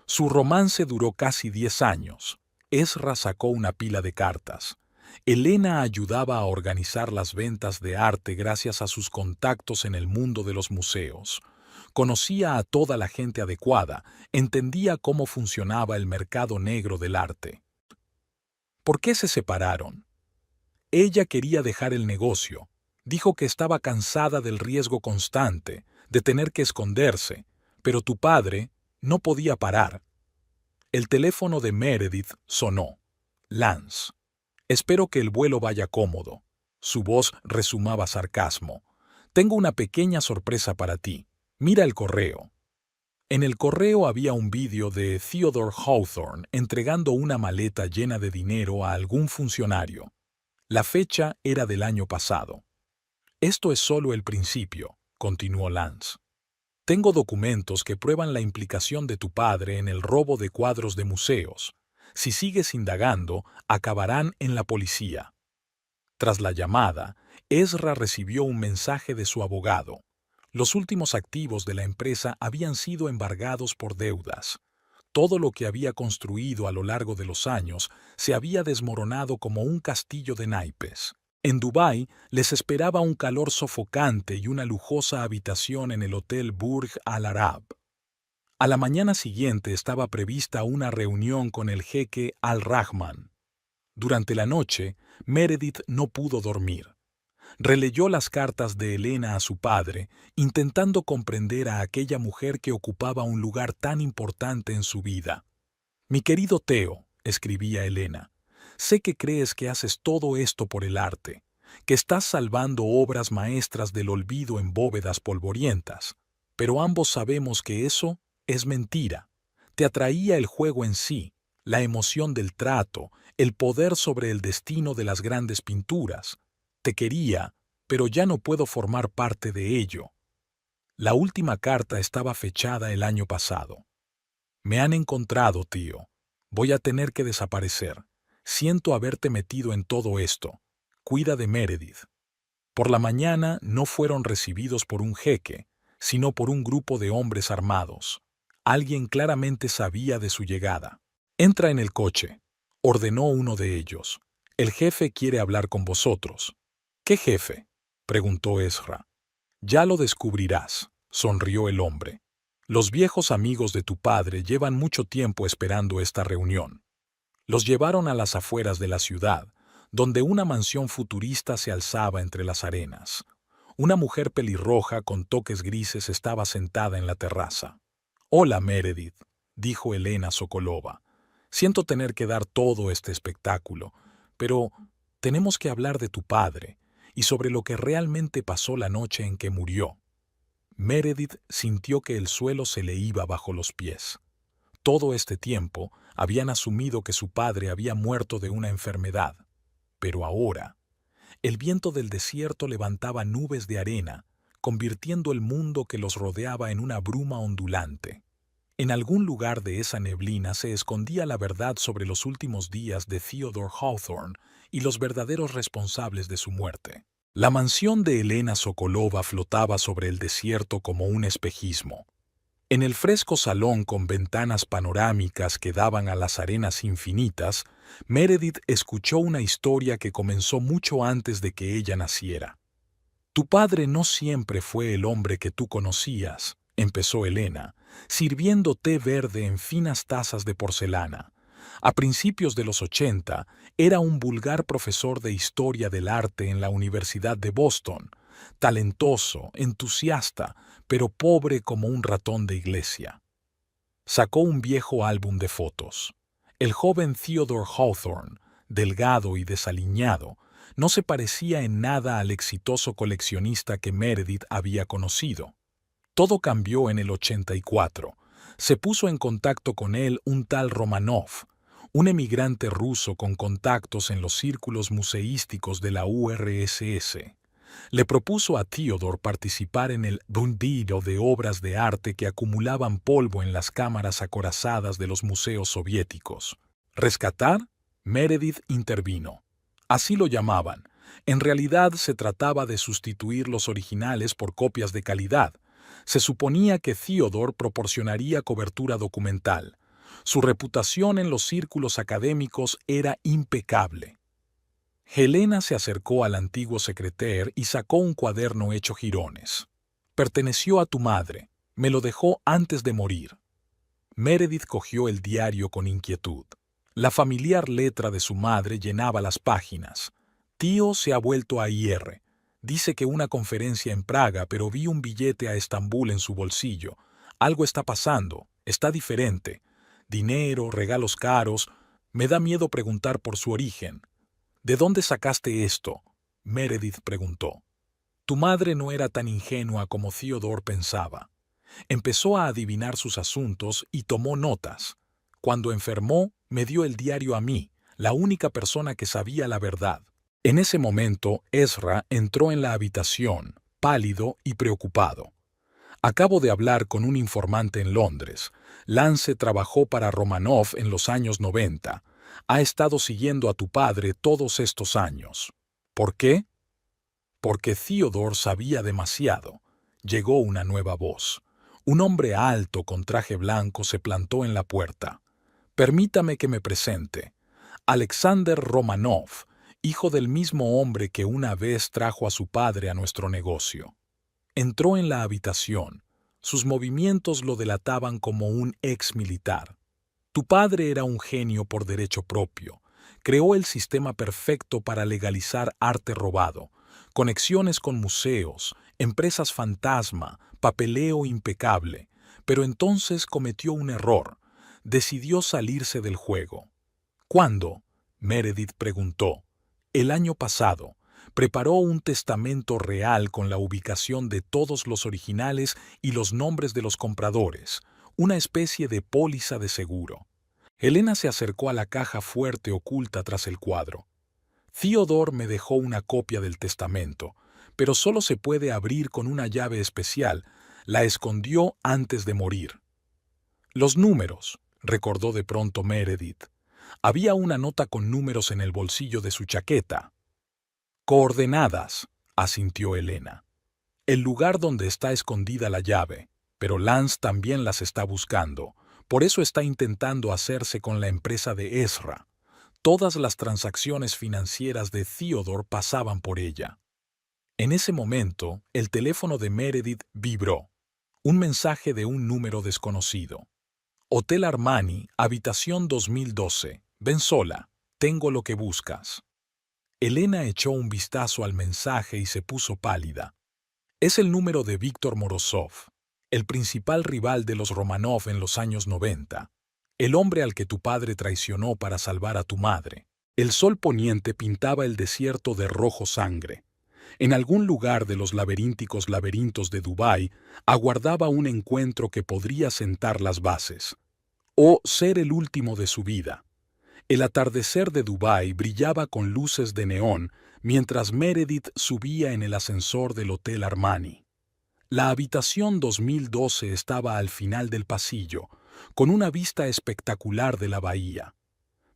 Su romance duró casi 10 años. Ezra sacó una pila de cartas. Elena ayudaba a organizar las ventas de arte gracias a sus contactos en el mundo de los museos. Conocía a toda la gente adecuada, entendía cómo funcionaba el mercado negro del arte. ¿Por qué se separaron? Ella quería dejar el negocio. Dijo que estaba cansada del riesgo constante, de tener que esconderse, pero tu padre no podía parar. El teléfono de Meredith sonó. Lance. Espero que el vuelo vaya cómodo. Su voz rezumaba sarcasmo. Tengo una pequeña sorpresa para ti. Mira el correo. En el correo había un vídeo de Theodore Hawthorne entregando una maleta llena de dinero a algún funcionario. La fecha era del año pasado. Esto es solo el principio, continuó Lance. Tengo documentos que prueban la implicación de tu padre en el robo de cuadros de museos. Si sigues indagando, acabarán en la policía. Tras la llamada, Ezra recibió un mensaje de su abogado. Los últimos activos de la empresa habían sido embargados por deudas. Todo lo que había construido a lo largo de los años se había desmoronado como un castillo de naipes. En Dubái les esperaba un calor sofocante y una lujosa habitación en el Hotel Burj Al Arab. A la mañana siguiente estaba prevista una reunión con el jeque Al-Rahman. Durante la noche, Meredith no pudo dormir. Releyó las cartas de Elena a su padre, intentando comprender a aquella mujer que ocupaba un lugar tan importante en su vida. Mi querido Theo, escribía Elena, sé que crees que haces todo esto por el arte, que estás salvando obras maestras del olvido en bóvedas polvorientas, pero ambos sabemos que eso es mentira. Te atraía el juego en sí, la emoción del trato, el poder sobre el destino de las grandes pinturas. Te quería, pero ya no puedo formar parte de ello. La última carta estaba fechada el año pasado. Me han encontrado, tío. Voy a tener que desaparecer. Siento haberte metido en todo esto. Cuida de Meredith. Por la mañana no fueron recibidos por un jeque, sino por un grupo de hombres armados. Alguien claramente sabía de su llegada. Entra en el coche, ordenó uno de ellos. El jefe quiere hablar con vosotros. ¿Qué jefe?, preguntó Ezra. Ya lo descubrirás, sonrió el hombre. Los viejos amigos de tu padre llevan mucho tiempo esperando esta reunión. Los llevaron a las afueras de la ciudad, donde una mansión futurista se alzaba entre las arenas. Una mujer pelirroja con toques grises estaba sentada en la terraza. Hola, Meredith, dijo Elena Sokolova. Siento tener que dar todo este espectáculo, pero tenemos que hablar de tu padre y sobre lo que realmente pasó la noche en que murió. Meredith sintió que el suelo se le iba bajo los pies. Todo este tiempo habían asumido que su padre había muerto de una enfermedad, pero ahora el viento del desierto levantaba nubes de arena, convirtiendo el mundo que los rodeaba en una bruma ondulante. En algún lugar de esa neblina se escondía la verdad sobre los últimos días de Theodore Hawthorne y los verdaderos responsables de su muerte. La mansión de Elena Sokolova flotaba sobre el desierto como un espejismo. En el fresco salón con ventanas panorámicas que daban a las arenas infinitas, Meredith escuchó una historia que comenzó mucho antes de que ella naciera. «Tu padre no siempre fue el hombre que tú conocías», empezó Elena, sirviendo té verde en finas tazas de porcelana. A principios de los 80, era un vulgar profesor de historia del arte en la Universidad de Boston, talentoso, entusiasta, pero pobre como un ratón de iglesia. Sacó un viejo álbum de fotos. El joven Theodore Hawthorne, delgado y desaliñado, no se parecía en nada al exitoso coleccionista que Meredith había conocido. Todo cambió en el 84. Se puso en contacto con él un tal Romanov, un emigrante ruso con contactos en los círculos museísticos de la URSS. Le propuso a Theodore participar en el bundido de obras de arte que acumulaban polvo en las cámaras acorazadas de los museos soviéticos. ¿Rescatar? Meredith intervino. Así lo llamaban. En realidad se trataba de sustituir los originales por copias de calidad. Se suponía que Theodore proporcionaría cobertura documental. Su reputación en los círculos académicos era impecable. Helena se acercó al antiguo secretaire y sacó un cuaderno hecho jirones. «Perteneció a tu madre. Me lo dejó antes de morir». Meredith cogió el diario con inquietud. La familiar letra de su madre llenaba las páginas. «Tío se ha vuelto a IR. Dice que una conferencia en Praga, pero vi un billete a Estambul en su bolsillo. Algo está pasando. Está diferente. Dinero, regalos caros. Me da miedo preguntar por su origen». «¿De dónde sacaste esto?», Meredith preguntó. Tu madre no era tan ingenua como Theodore pensaba. Empezó a adivinar sus asuntos y tomó notas. Cuando enfermó, me dio el diario a mí, la única persona que sabía la verdad. En ese momento, Ezra entró en la habitación, pálido y preocupado. «Acabo de hablar con un informante en Londres. Lance trabajó para Romanov en los años 90. Ha estado siguiendo a tu padre todos estos años». «¿Por qué?» «Porque Theodore sabía demasiado». Llegó una nueva voz. Un hombre alto con traje blanco se plantó en la puerta. «Permítame que me presente. Alexander Romanov, hijo del mismo hombre que una vez trajo a su padre a nuestro negocio». Entró en la habitación. Sus movimientos lo delataban como un ex militar. Tu padre era un genio por derecho propio. Creó el sistema perfecto para legalizar arte robado, conexiones con museos, empresas fantasma, papeleo impecable. Pero entonces cometió un error. Decidió salirse del juego. ¿Cuándo?, Meredith preguntó. «El año pasado. Preparó un testamento real con la ubicación de todos los originales y los nombres de los compradores, una especie de póliza de seguro». Helena se acercó a la caja fuerte oculta tras el cuadro. «Theodore me dejó una copia del testamento, pero solo se puede abrir con una llave especial. La escondió antes de morir». «Los números», recordó de pronto Meredith. Había una nota con números en el bolsillo de su chaqueta. «Coordenadas», asintió Helena. «El lugar donde está escondida la llave, pero Lance también las está buscando. Por eso está intentando hacerse con la empresa de Ezra. Todas las transacciones financieras de Theodore pasaban por ella». En ese momento, el teléfono de Meredith vibró. Un mensaje de un número desconocido. «Hotel Armani, habitación 2012. Ven sola. Tengo lo que buscas». Helena echó un vistazo al mensaje y se puso pálida. «Es el número de Víctor Morozov, el principal rival de los Romanov en los años 90. El hombre al que tu padre traicionó para salvar a tu madre». El sol poniente pintaba el desierto de rojo sangre. En algún lugar de los laberínticos laberintos de Dubái aguardaba un encuentro que podría sentar las bases, o ser el último de su vida. El atardecer de Dubái brillaba con luces de neón mientras Meredith subía en el ascensor del Hotel Armani. La habitación 2012 estaba al final del pasillo, con una vista espectacular de la bahía.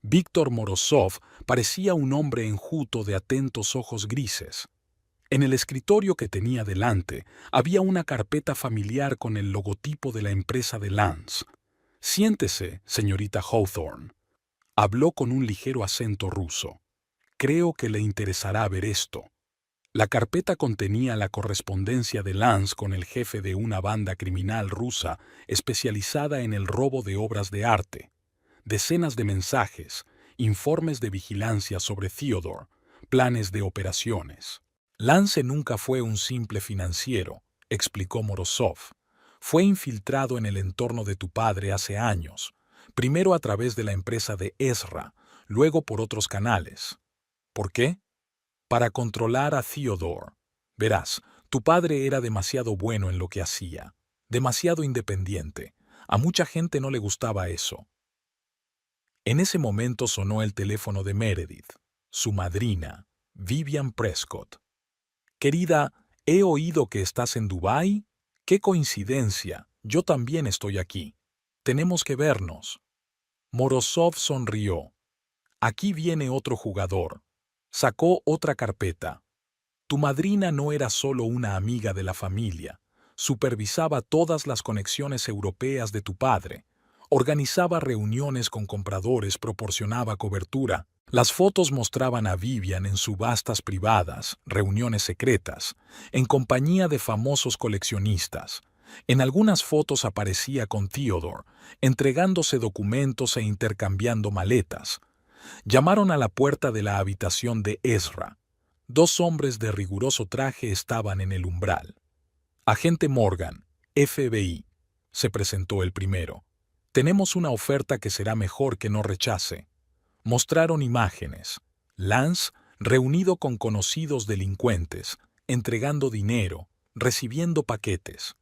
Víctor Morozov parecía un hombre enjuto de atentos ojos grises. En el escritorio que tenía delante había una carpeta familiar con el logotipo de la empresa de Lance. «Siéntese, señorita Hawthorne», habló con un ligero acento ruso. «Creo que le interesará ver esto». La carpeta contenía la correspondencia de Lance con el jefe de una banda criminal rusa especializada en el robo de obras de arte. Decenas de mensajes, informes de vigilancia sobre Theodore, planes de operaciones. Lance nunca fue un simple financiero, explicó Morozov. Fue infiltrado en el entorno de tu padre hace años, primero a través de la empresa de Ezra, luego por otros canales. ¿Por qué? Para controlar a Theodore. Verás, tu padre era demasiado bueno en lo que hacía, demasiado independiente. A mucha gente no le gustaba eso. En ese momento sonó el teléfono de Meredith, su madrina, Vivian Prescott. «Querida, he oído que estás en Dubái. ¡Qué coincidencia! Yo también estoy aquí. Tenemos que vernos». Morozov sonrió. «Aquí viene otro jugador». Sacó otra carpeta. Tu madrina no era solo una amiga de la familia, supervisaba todas las conexiones europeas de tu padre, organizaba reuniones con compradores, proporcionaba cobertura. Las fotos mostraban a Vivian en subastas privadas, reuniones secretas, en compañía de famosos coleccionistas. En algunas fotos aparecía con Theodore, entregándose documentos e intercambiando maletas. Llamaron a la puerta de la habitación de Ezra. 2 hombres de riguroso traje estaban en el umbral. «Agente Morgan, FBI», se presentó el primero. «Tenemos una oferta que será mejor que no rechace». Mostraron imágenes. Lance, reunido con conocidos delincuentes, entregando dinero, recibiendo paquetes.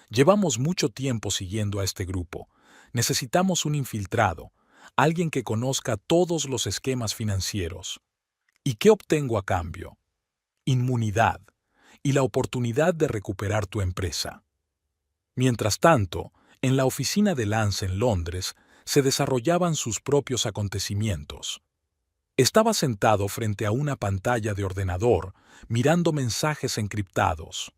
«Llevamos mucho tiempo siguiendo a este grupo. Necesitamos un infiltrado, alguien que conozca todos los esquemas financieros. ¿Y qué obtengo a cambio? Inmunidad y la oportunidad de recuperar tu empresa». Mientras tanto, en la oficina de Lance en Londres se desarrollaban sus propios acontecimientos. Estaba sentado frente a una pantalla de ordenador, mirando mensajes encriptados.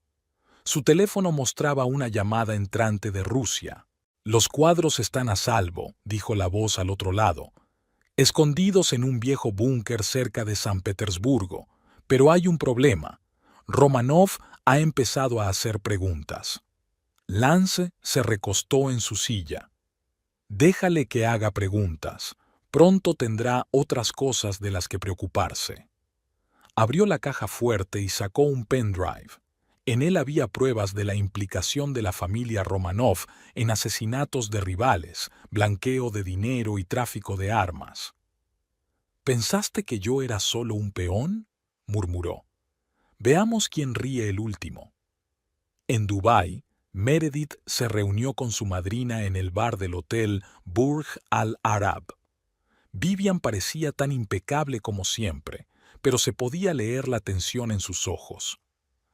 Su teléfono mostraba una llamada entrante de Rusia. «Los cuadros están a salvo», dijo la voz al otro lado, «escondidos en un viejo búnker cerca de San Petersburgo. Pero hay un problema. Romanov ha empezado a hacer preguntas». Lance se recostó en su silla. «Déjale que haga preguntas. Pronto tendrá otras cosas de las que preocuparse». Abrió la caja fuerte y sacó un pendrive. En él había pruebas de la implicación de la familia Romanov en asesinatos de rivales, blanqueo de dinero y tráfico de armas. «¿Pensaste que yo era solo un peón?», murmuró. «Veamos quién ríe el último». En Dubái, Meredith se reunió con su madrina en el bar del hotel Burj Al Arab. Vivian parecía tan impecable como siempre, pero se podía leer la tensión en sus ojos.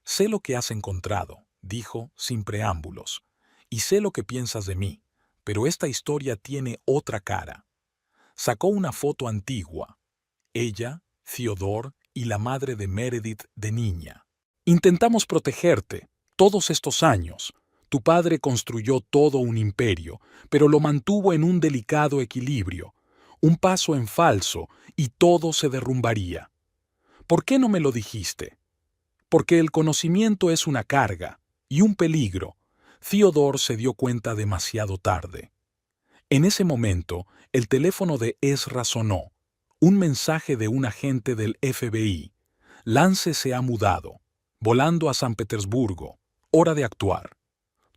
«Sé lo que has encontrado», dijo, sin preámbulos, «y sé lo que piensas de mí, pero esta historia tiene otra cara». Sacó una foto antigua. Ella, Theodore y la madre de Meredith de niña. «Intentamos protegerte todos estos años. Tu padre construyó todo un imperio, pero lo mantuvo en un delicado equilibrio. Un paso en falso y todo se derrumbaría. ¿Por qué no me lo dijiste? Porque el conocimiento es una carga y un peligro». Theodore se dio cuenta demasiado tarde. En ese momento, el teléfono de Ezra sonó. Un mensaje de un agente del FBI. «Lance se ha mudado. Volando a San Petersburgo. Hora de actuar».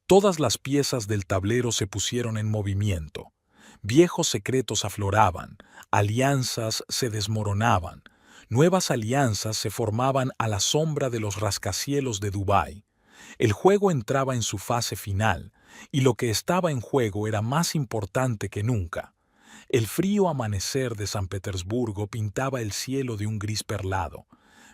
Todas las piezas del tablero se pusieron en movimiento. Viejos secretos afloraban, alianzas se desmoronaban, nuevas alianzas se formaban a la sombra de los rascacielos de Dubái. El juego entraba en su fase final, y lo que estaba en juego era más importante que nunca. El frío amanecer de San Petersburgo pintaba el cielo de un gris perlado.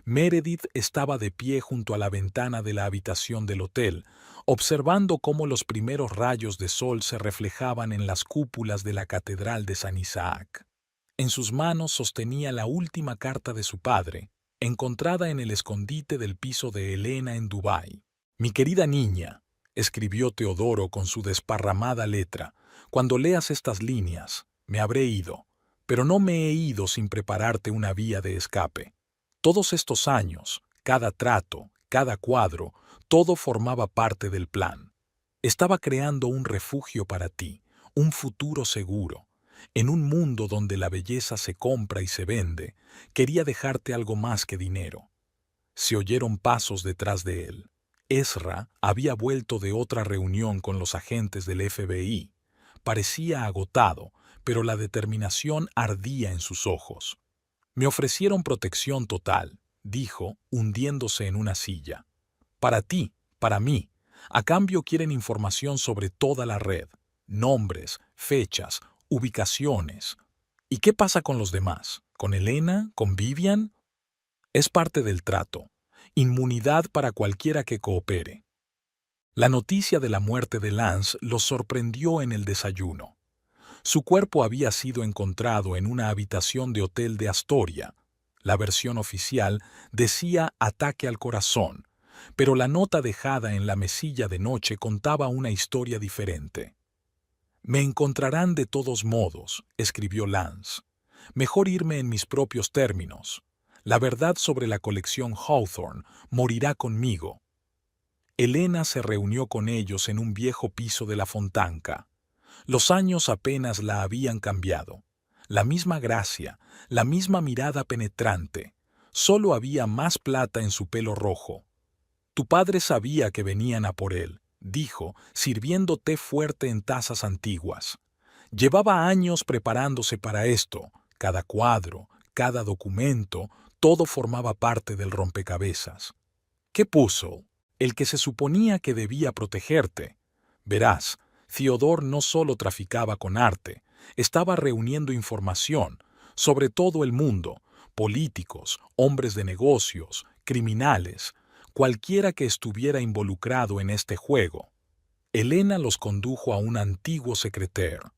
Meredith estaba de pie junto a la ventana de la habitación del hotel, observando cómo los primeros rayos de sol se reflejaban en las cúpulas de la Catedral de San Isaac. En sus manos sostenía la última carta de su padre, encontrada en el escondite del piso de Elena en Dubái. «Mi querida niña», escribió Teodoro con su desparramada letra, «cuando leas estas líneas, me habré ido, pero no me he ido sin prepararte una vía de escape. Todos estos años, cada trato, cada cuadro, todo formaba parte del plan. Estaba creando un refugio para ti, un futuro seguro. En un mundo donde la belleza se compra y se vende, quería dejarte algo más que dinero». Se oyeron pasos detrás de él. Ezra había vuelto de otra reunión con los agentes del FBI. Parecía agotado, pero la determinación ardía en sus ojos. «Me ofrecieron protección total», dijo, hundiéndose en una silla. «Para ti, para mí. A cambio quieren información sobre toda la red. Nombres, fechas, ubicaciones. ¿Y qué pasa con los demás? ¿Con Elena? ¿Con Vivian?» «Es parte del trato. Inmunidad para cualquiera que coopere». La noticia de la muerte de Lance los sorprendió en el desayuno. Su cuerpo había sido encontrado en una habitación de hotel de Astoria. La versión oficial decía ataque al corazón, pero la nota dejada en la mesilla de noche contaba una historia diferente. «Me encontrarán de todos modos», escribió Lance. «Mejor irme en mis propios términos. La verdad sobre la colección Hawthorne morirá conmigo». Elena se reunió con ellos en un viejo piso de la Fontanka. Los años apenas la habían cambiado. La misma gracia, la misma mirada penetrante. Solo había más plata en su pelo rojo. «Tu padre sabía que venían a por él», dijo, sirviendo té fuerte en tazas antiguas. «Llevaba años preparándose para esto. Cada cuadro, cada documento, todo formaba parte del rompecabezas. ¿Qué puso? El que se suponía que debía protegerte. Verás, Theodore no solo traficaba con arte, estaba reuniendo información sobre todo el mundo, políticos, hombres de negocios, criminales, cualquiera que estuviera involucrado en este juego». Elena los condujo a un antiguo secretaire.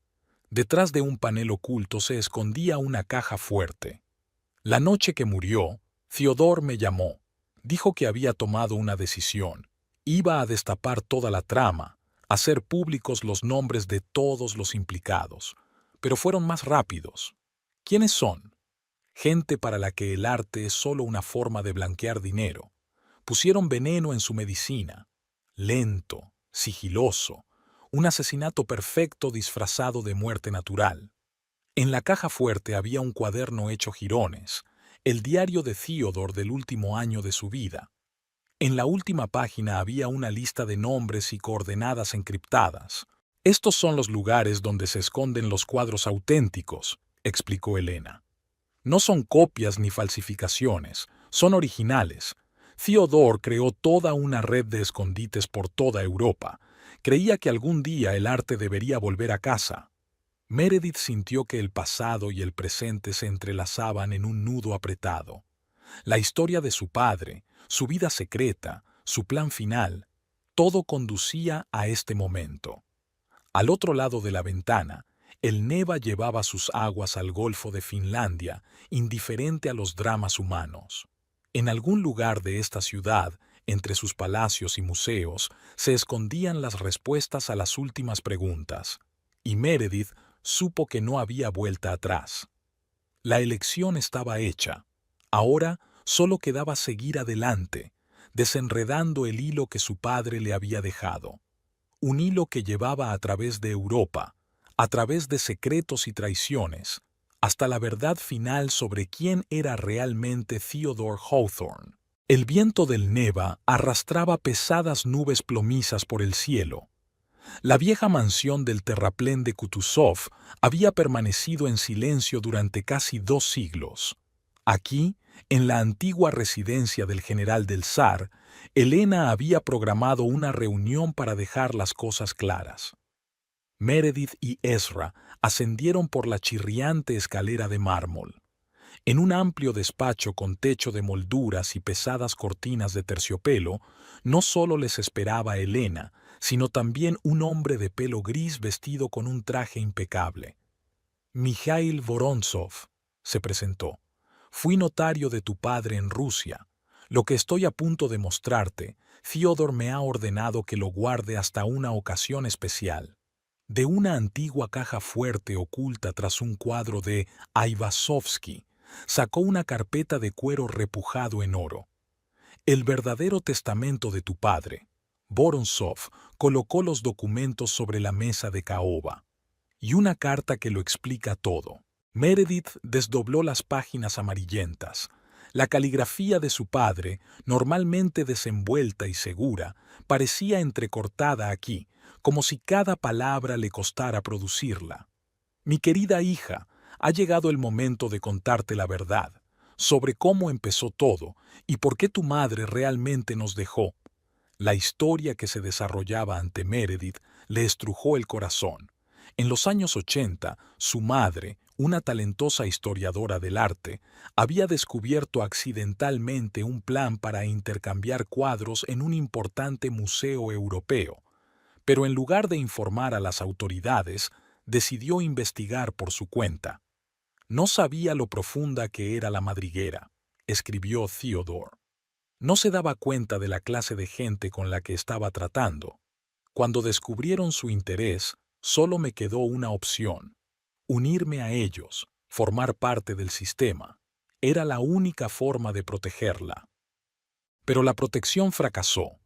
Detrás de un panel oculto se escondía una caja fuerte. «La noche que murió, Theodore me llamó. Dijo que había tomado una decisión. Iba a destapar toda la trama, hacer públicos los nombres de todos los implicados. Pero fueron más rápidos. ¿Quiénes son? Gente para la que el arte es solo una forma de blanquear dinero. Pusieron veneno en su medicina. Lento, sigiloso, un asesinato perfecto disfrazado de muerte natural. En la caja fuerte había un cuaderno hecho jirones, el diario de Theodore del último año de su vida. En la última página había una lista de nombres y coordenadas encriptadas. «Estos son los lugares donde se esconden los cuadros auténticos», explicó Elena. «No son copias ni falsificaciones, son originales. Theodore creó toda una red de escondites por toda Europa. Creía que algún día el arte debería volver a casa». Meredith sintió que el pasado y el presente se entrelazaban en un nudo apretado. La historia de su padre, su vida secreta, su plan final, todo conducía a este momento. Al otro lado de la ventana, el Neva llevaba sus aguas al Golfo de Finlandia, indiferente a los dramas humanos. En algún lugar de esta ciudad, entre sus palacios y museos, se escondían las respuestas a las últimas preguntas, y Meredith supo que no había vuelta atrás. La elección estaba hecha. Ahora solo quedaba seguir adelante, desenredando el hilo que su padre le había dejado. Un hilo que llevaba a través de Europa, a través de secretos y traiciones, hasta la verdad final sobre quién era realmente Theodore Hawthorne. El viento del Neva arrastraba pesadas nubes plomizas por el cielo. La vieja mansión del terraplén de Kutuzov había permanecido en silencio durante casi 2 siglos. Aquí, en la antigua residencia del general del zar, Elena había programado una reunión para dejar las cosas claras. Meredith y Ezra ascendieron por la chirriante escalera de mármol. En un amplio despacho con techo de molduras y pesadas cortinas de terciopelo, no solo les esperaba Elena, sino también un hombre de pelo gris vestido con un traje impecable. Mikhail Vorontsov, se presentó. Fui notario de tu padre en Rusia. Lo que estoy a punto de mostrarte, Fyodor me ha ordenado que lo guarde hasta una ocasión especial. De una antigua caja fuerte oculta tras un cuadro de Aivazovsky, sacó una carpeta de cuero repujado en oro. El verdadero testamento de tu padre. Vorontsov colocó los documentos sobre la mesa de caoba. Y una carta que lo explica todo. Meredith desdobló las páginas amarillentas. La caligrafía de su padre, normalmente desenvuelta y segura, parecía entrecortada aquí, como si cada palabra le costara producirla. Mi querida hija, ha llegado el momento de contarte la verdad, sobre cómo empezó todo y por qué tu madre realmente nos dejó. La historia que se desarrollaba ante Meredith le estrujó el corazón. En los años 80, su madre, una talentosa historiadora del arte, había descubierto accidentalmente un plan para intercambiar cuadros en un importante museo europeo. Pero en lugar de informar a las autoridades, decidió investigar por su cuenta. No sabía lo profunda que era la madriguera, escribió Theodore. No se daba cuenta de la clase de gente con la que estaba tratando. Cuando descubrieron su interés, solo me quedó una opción: unirme a ellos, formar parte del sistema. Era la única forma de protegerla. Pero la protección fracasó.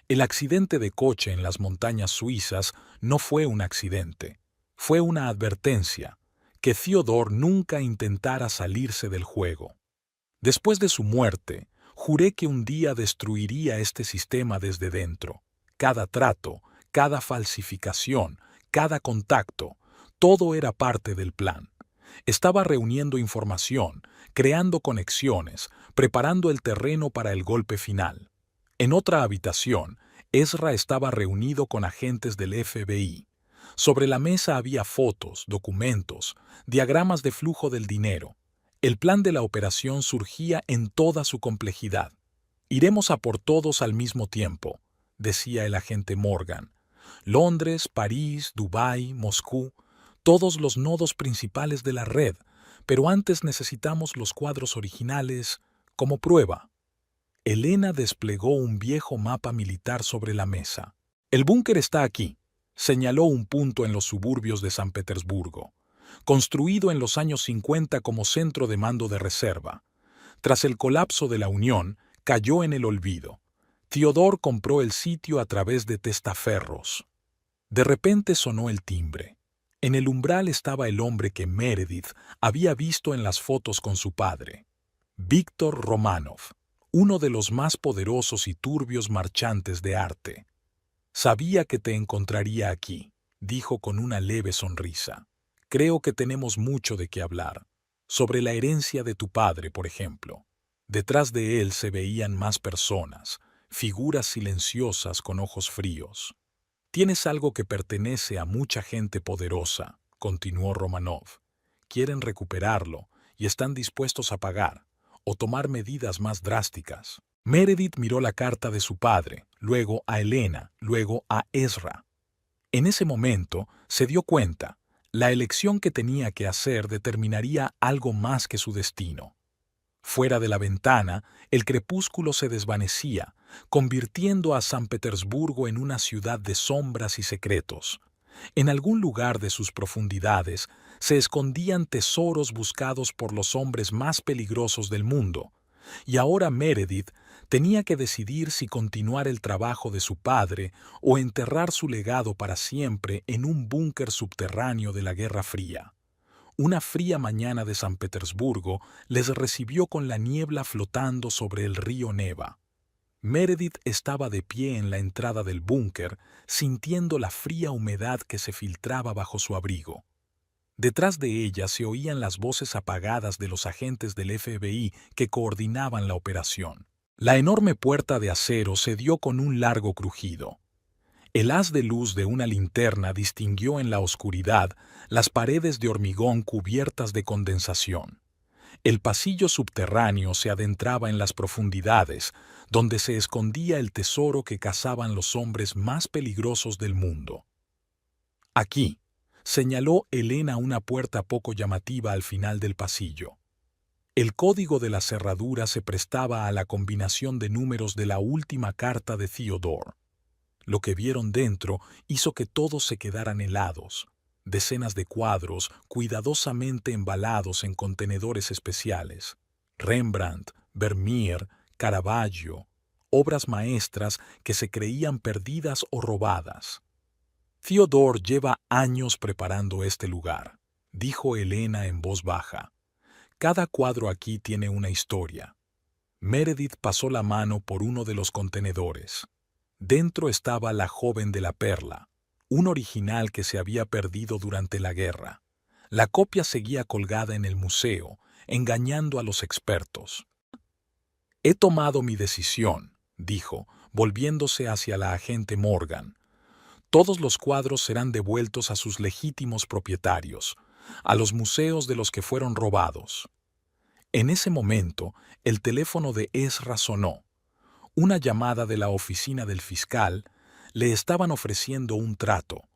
El accidente de coche en las montañas suizas no fue un accidente, fue una advertencia, que Theodore nunca intentara salirse del juego. Después de su muerte, juré que un día destruiría este sistema desde dentro. Cada trato, cada falsificación, cada contacto, todo era parte del plan. Estaba reuniendo información, creando conexiones, preparando el terreno para el golpe final. En otra habitación, Ezra estaba reunido con agentes del FBI. Sobre la mesa había fotos, documentos, diagramas de flujo del dinero. El plan de la operación surgía en toda su complejidad. Iremos a por todos al mismo tiempo, decía el agente Morgan. Londres, París, Dubái, Moscú, todos los nodos principales de la red, pero antes necesitamos los cuadros originales como prueba. Elena desplegó un viejo mapa militar sobre la mesa. El búnker está aquí, señaló un punto en los suburbios de San Petersburgo, construido en los años 50 como centro de mando de reserva. Tras el colapso de la Unión, cayó en el olvido. Theodore compró el sitio a través de testaferros. De repente sonó el timbre. En el umbral estaba el hombre que Meredith había visto en las fotos con su padre, Víctor Romanov, uno de los más poderosos y turbios marchantes de arte. Sabía que te encontraría aquí, dijo con una leve sonrisa. Creo que tenemos mucho de qué hablar. Sobre la herencia de tu padre, por ejemplo. Detrás de él se veían más personas, figuras silenciosas con ojos fríos. Tienes algo que pertenece a mucha gente poderosa, continuó Romanov. Quieren recuperarlo y están dispuestos a pagar o tomar medidas más drásticas. Meredith miró la carta de su padre, luego a Elena, luego a Ezra. En ese momento se dio cuenta, la elección que tenía que hacer determinaría algo más que su destino. Fuera de la ventana, el crepúsculo se desvanecía, convirtiendo a San Petersburgo en una ciudad de sombras y secretos. En algún lugar de sus profundidades se escondían tesoros buscados por los hombres más peligrosos del mundo, y ahora Meredith tenía que decidir si continuar el trabajo de su padre o enterrar su legado para siempre en un búnker subterráneo de la Guerra Fría. Una fría mañana de San Petersburgo les recibió con la niebla flotando sobre el río Neva. Meredith estaba de pie en la entrada del búnker, sintiendo la fría humedad que se filtraba bajo su abrigo. Detrás de ella se oían las voces apagadas de los agentes del FBI que coordinaban la operación. La enorme puerta de acero se dio con un largo crujido. El haz de luz de una linterna distinguió en la oscuridad las paredes de hormigón cubiertas de condensación. El pasillo subterráneo se adentraba en las profundidades, donde se escondía el tesoro que cazaban los hombres más peligrosos del mundo. Aquí, señaló Helena una puerta poco llamativa al final del pasillo. El código de la cerradura se prestaba a la combinación de números de la última carta de Theodore. Lo que vieron dentro hizo que todos se quedaran helados. Decenas de cuadros cuidadosamente embalados en contenedores especiales. Rembrandt, Vermeer, Caravaggio, obras maestras que se creían perdidas o robadas. Theodore lleva años preparando este lugar, dijo Helena en voz baja. Cada cuadro aquí tiene una historia. Meredith pasó la mano por uno de los contenedores. Dentro estaba La joven de la perla, un original que se había perdido durante la guerra. La copia seguía colgada en el museo, engañando a los expertos. He tomado mi decisión, dijo, volviéndose hacia la agente Morgan. Todos los cuadros serán devueltos a sus legítimos propietarios, a los museos de los que fueron robados. En ese momento, el teléfono de Ezra sonó. Una llamada de la oficina del fiscal. Le estaban ofreciendo un trato: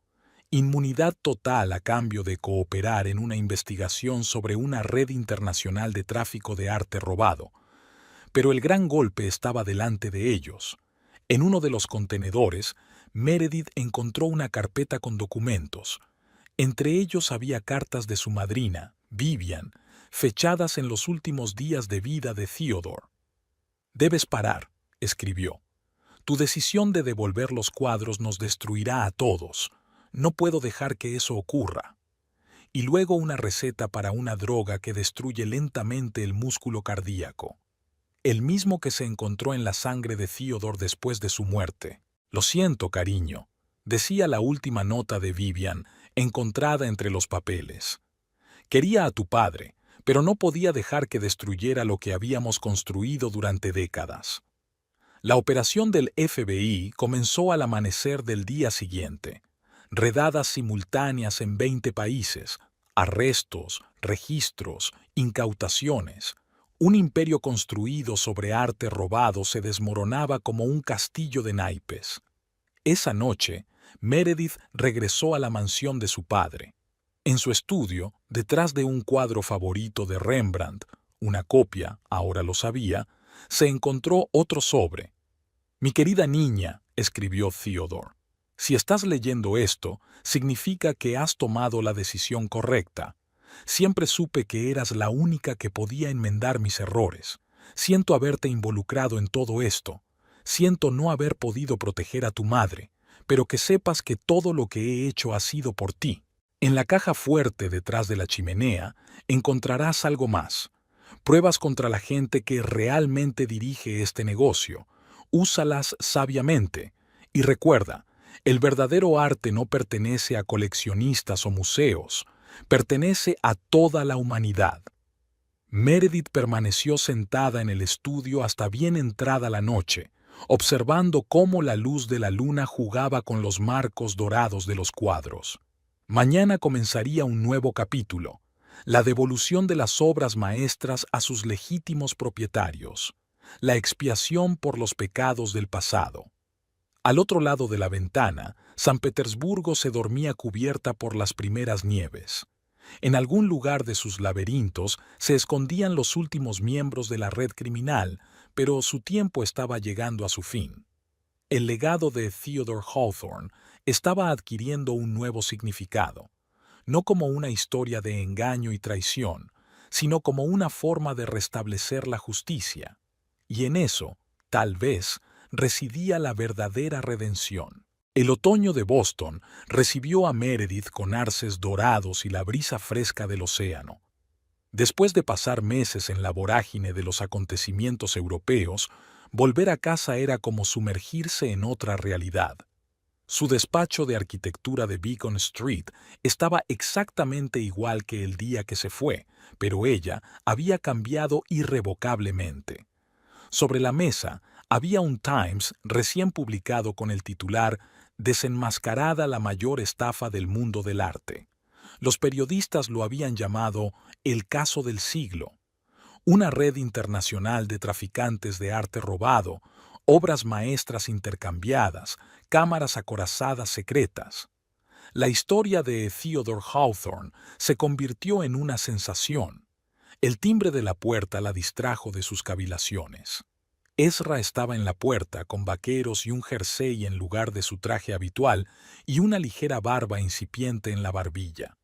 inmunidad total a cambio de cooperar en una investigación sobre una red internacional de tráfico de arte robado. Pero el gran golpe estaba delante de ellos. En uno de los contenedores, Meredith encontró una carpeta con documentos. Entre ellos había cartas de su madrina, Vivian, fechadas en los últimos días de vida de Theodore. «Debes parar», escribió. «Tu decisión de devolver los cuadros nos destruirá a todos. No puedo dejar que eso ocurra». Y luego una receta para una droga que destruye lentamente el músculo cardíaco. El mismo que se encontró en la sangre de Theodore después de su muerte. «Lo siento, cariño», decía la última nota de Vivian, encontrada entre los papeles. «Quería a tu padre, pero no podía dejar que destruyera lo que habíamos construido durante décadas». La operación del FBI comenzó al amanecer del día siguiente. Redadas simultáneas en 20 países, arrestos, registros, incautaciones. Un imperio construido sobre arte robado se desmoronaba como un castillo de naipes. Esa noche, Meredith regresó a la mansión de su padre. En su estudio, detrás de un cuadro favorito de Rembrandt, una copia, ahora lo sabía, se encontró otro sobre. «Mi querida niña», escribió Theodore, «si estás leyendo esto, significa que has tomado la decisión correcta. Siempre supe que eras la única que podía enmendar mis errores. Siento haberte involucrado en todo esto. Siento no haber podido proteger a tu madre, pero que sepas que todo lo que he hecho ha sido por ti. En la caja fuerte detrás de la chimenea encontrarás algo más. Pruebas contra la gente que realmente dirige este negocio. Úsalas sabiamente. Y recuerda, el verdadero arte no pertenece a coleccionistas o museos. Pertenece a toda la humanidad». Meredith permaneció sentada en el estudio hasta bien entrada la noche, observando cómo la luz de la luna jugaba con los marcos dorados de los cuadros. Mañana comenzaría un nuevo capítulo, la devolución de las obras maestras a sus legítimos propietarios, la expiación por los pecados del pasado. Al otro lado de la ventana, San Petersburgo se dormía cubierta por las primeras nieves. En algún lugar de sus laberintos se escondían los últimos miembros de la red criminal, pero su tiempo estaba llegando a su fin. El legado de Theodore Hawthorne estaba adquiriendo un nuevo significado, no como una historia de engaño y traición, sino como una forma de restablecer la justicia. Y en eso, tal vez, residía la verdadera redención. El otoño de Boston recibió a Meredith con arces dorados y la brisa fresca del océano. Después de pasar meses en la vorágine de los acontecimientos europeos, volver a casa era como sumergirse en otra realidad. Su despacho de arquitectura de Beacon Street estaba exactamente igual que el día que se fue, pero ella había cambiado irrevocablemente. Sobre la mesa había un Times recién publicado con el titular «Desenmascarada la mayor estafa del mundo del arte». Los periodistas lo habían llamado «el caso del siglo». una red internacional de traficantes de arte robado, obras maestras intercambiadas, cámaras acorazadas secretas. La historia de Theodore Hawthorne se convirtió en una sensación. El timbre de la puerta la distrajo de sus cavilaciones. Ezra estaba en la puerta con vaqueros y un jersey en lugar de su traje habitual y una ligera barba incipiente en la barbilla.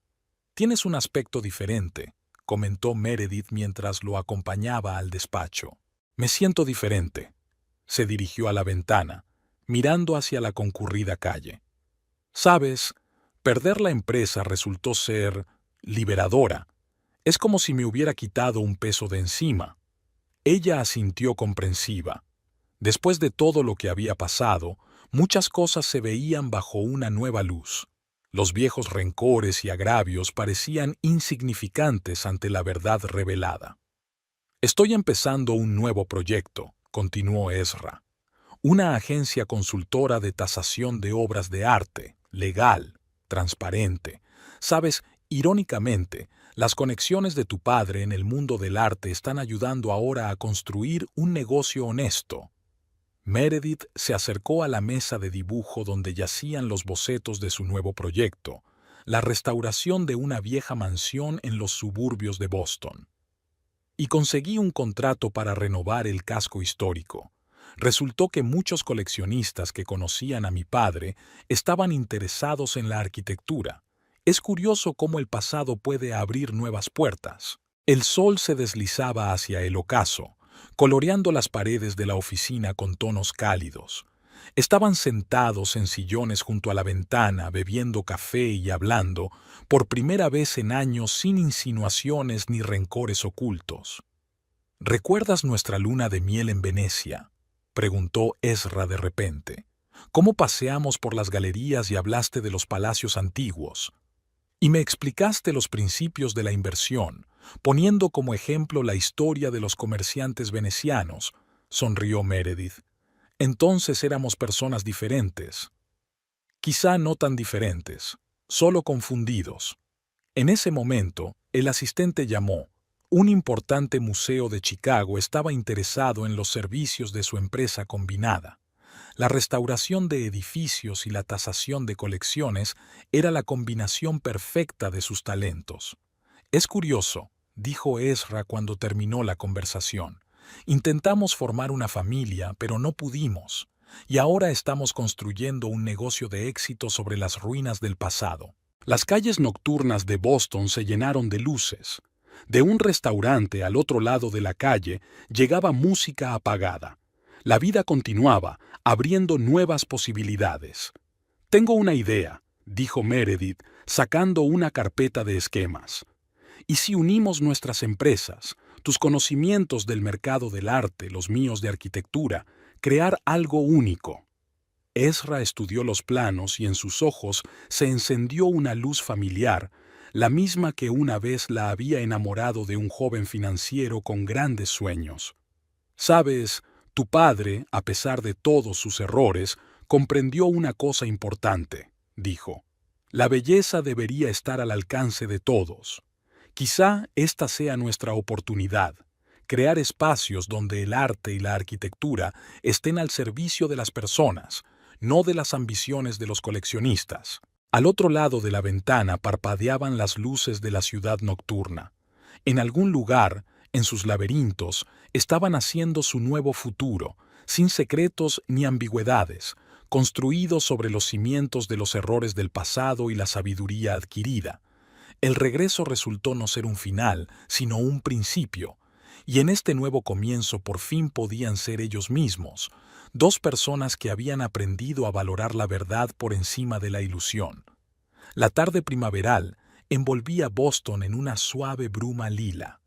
«Tienes un aspecto diferente», comentó Meredith mientras lo acompañaba al despacho. «Me siento diferente». Se dirigió a la ventana, mirando hacia la concurrida calle. «Sabes, perder la empresa resultó ser liberadora. Es como si me hubiera quitado un peso de encima». Ella asintió comprensiva. Después de todo lo que había pasado, muchas cosas se veían bajo una nueva luz. Los viejos rencores y agravios parecían insignificantes ante la verdad revelada. «Estoy empezando un nuevo proyecto», continuó Ezra. «Una agencia consultora de tasación de obras de arte, legal, transparente. Sabes, irónicamente, las conexiones de tu padre en el mundo del arte están ayudando ahora a construir un negocio honesto». Meredith se acercó a la mesa de dibujo donde yacían los bocetos de su nuevo proyecto, la restauración de una vieja mansión en los suburbios de Boston. «Y conseguí un contrato para renovar el casco histórico. Resultó que muchos coleccionistas que conocían a mi padre estaban interesados en la arquitectura. Es curioso cómo el pasado puede abrir nuevas puertas». El sol se deslizaba hacia el ocaso, coloreando las paredes de la oficina con tonos cálidos. Estaban sentados en sillones junto a la ventana, bebiendo café y hablando, por primera vez en años sin insinuaciones ni rencores ocultos. «¿Recuerdas nuestra luna de miel en Venecia?», preguntó Ezra de repente. «¿Cómo paseamos por las galerías y hablaste de los palacios antiguos? Y me explicaste los principios de la inversión, poniendo como ejemplo la historia de los comerciantes venecianos», sonrió Meredith. «Entonces éramos personas diferentes». «Quizá no tan diferentes, solo confundidos». En ese momento, el asistente llamó. Un importante museo de Chicago estaba interesado en los servicios de su empresa combinada. La restauración de edificios y la tasación de colecciones era la combinación perfecta de sus talentos. «Es curioso», dijo Ezra cuando terminó la conversación. «Intentamos formar una familia, pero no pudimos. Y ahora estamos construyendo un negocio de éxito sobre las ruinas del pasado». Las calles nocturnas de Boston se llenaron de luces. De un restaurante al otro lado de la calle llegaba música apagada. La vida continuaba, abriendo nuevas posibilidades. «Tengo una idea», dijo Meredith, sacando una carpeta de esquemas. «¿Y si unimos nuestras empresas, tus conocimientos del mercado del arte, los míos de arquitectura, crear algo único?» Ezra estudió los planos y en sus ojos se encendió una luz familiar, la misma que una vez la había enamorado de un joven financiero con grandes sueños. «Sabes, tu padre, a pesar de todos sus errores, comprendió una cosa importante», dijo. «La belleza debería estar al alcance de todos. Quizá esta sea nuestra oportunidad, crear espacios donde el arte y la arquitectura estén al servicio de las personas, no de las ambiciones de los coleccionistas». Al otro lado de la ventana parpadeaban las luces de la ciudad nocturna. En algún lugar, en sus laberintos, estaban haciendo su nuevo futuro, sin secretos ni ambigüedades, construido sobre los cimientos de los errores del pasado y la sabiduría adquirida. El regreso resultó no ser un final, sino un principio, y en este nuevo comienzo por fin podían ser ellos mismos, dos personas que habían aprendido a valorar la verdad por encima de la ilusión. La tarde primaveral envolvía Boston en una suave bruma lila.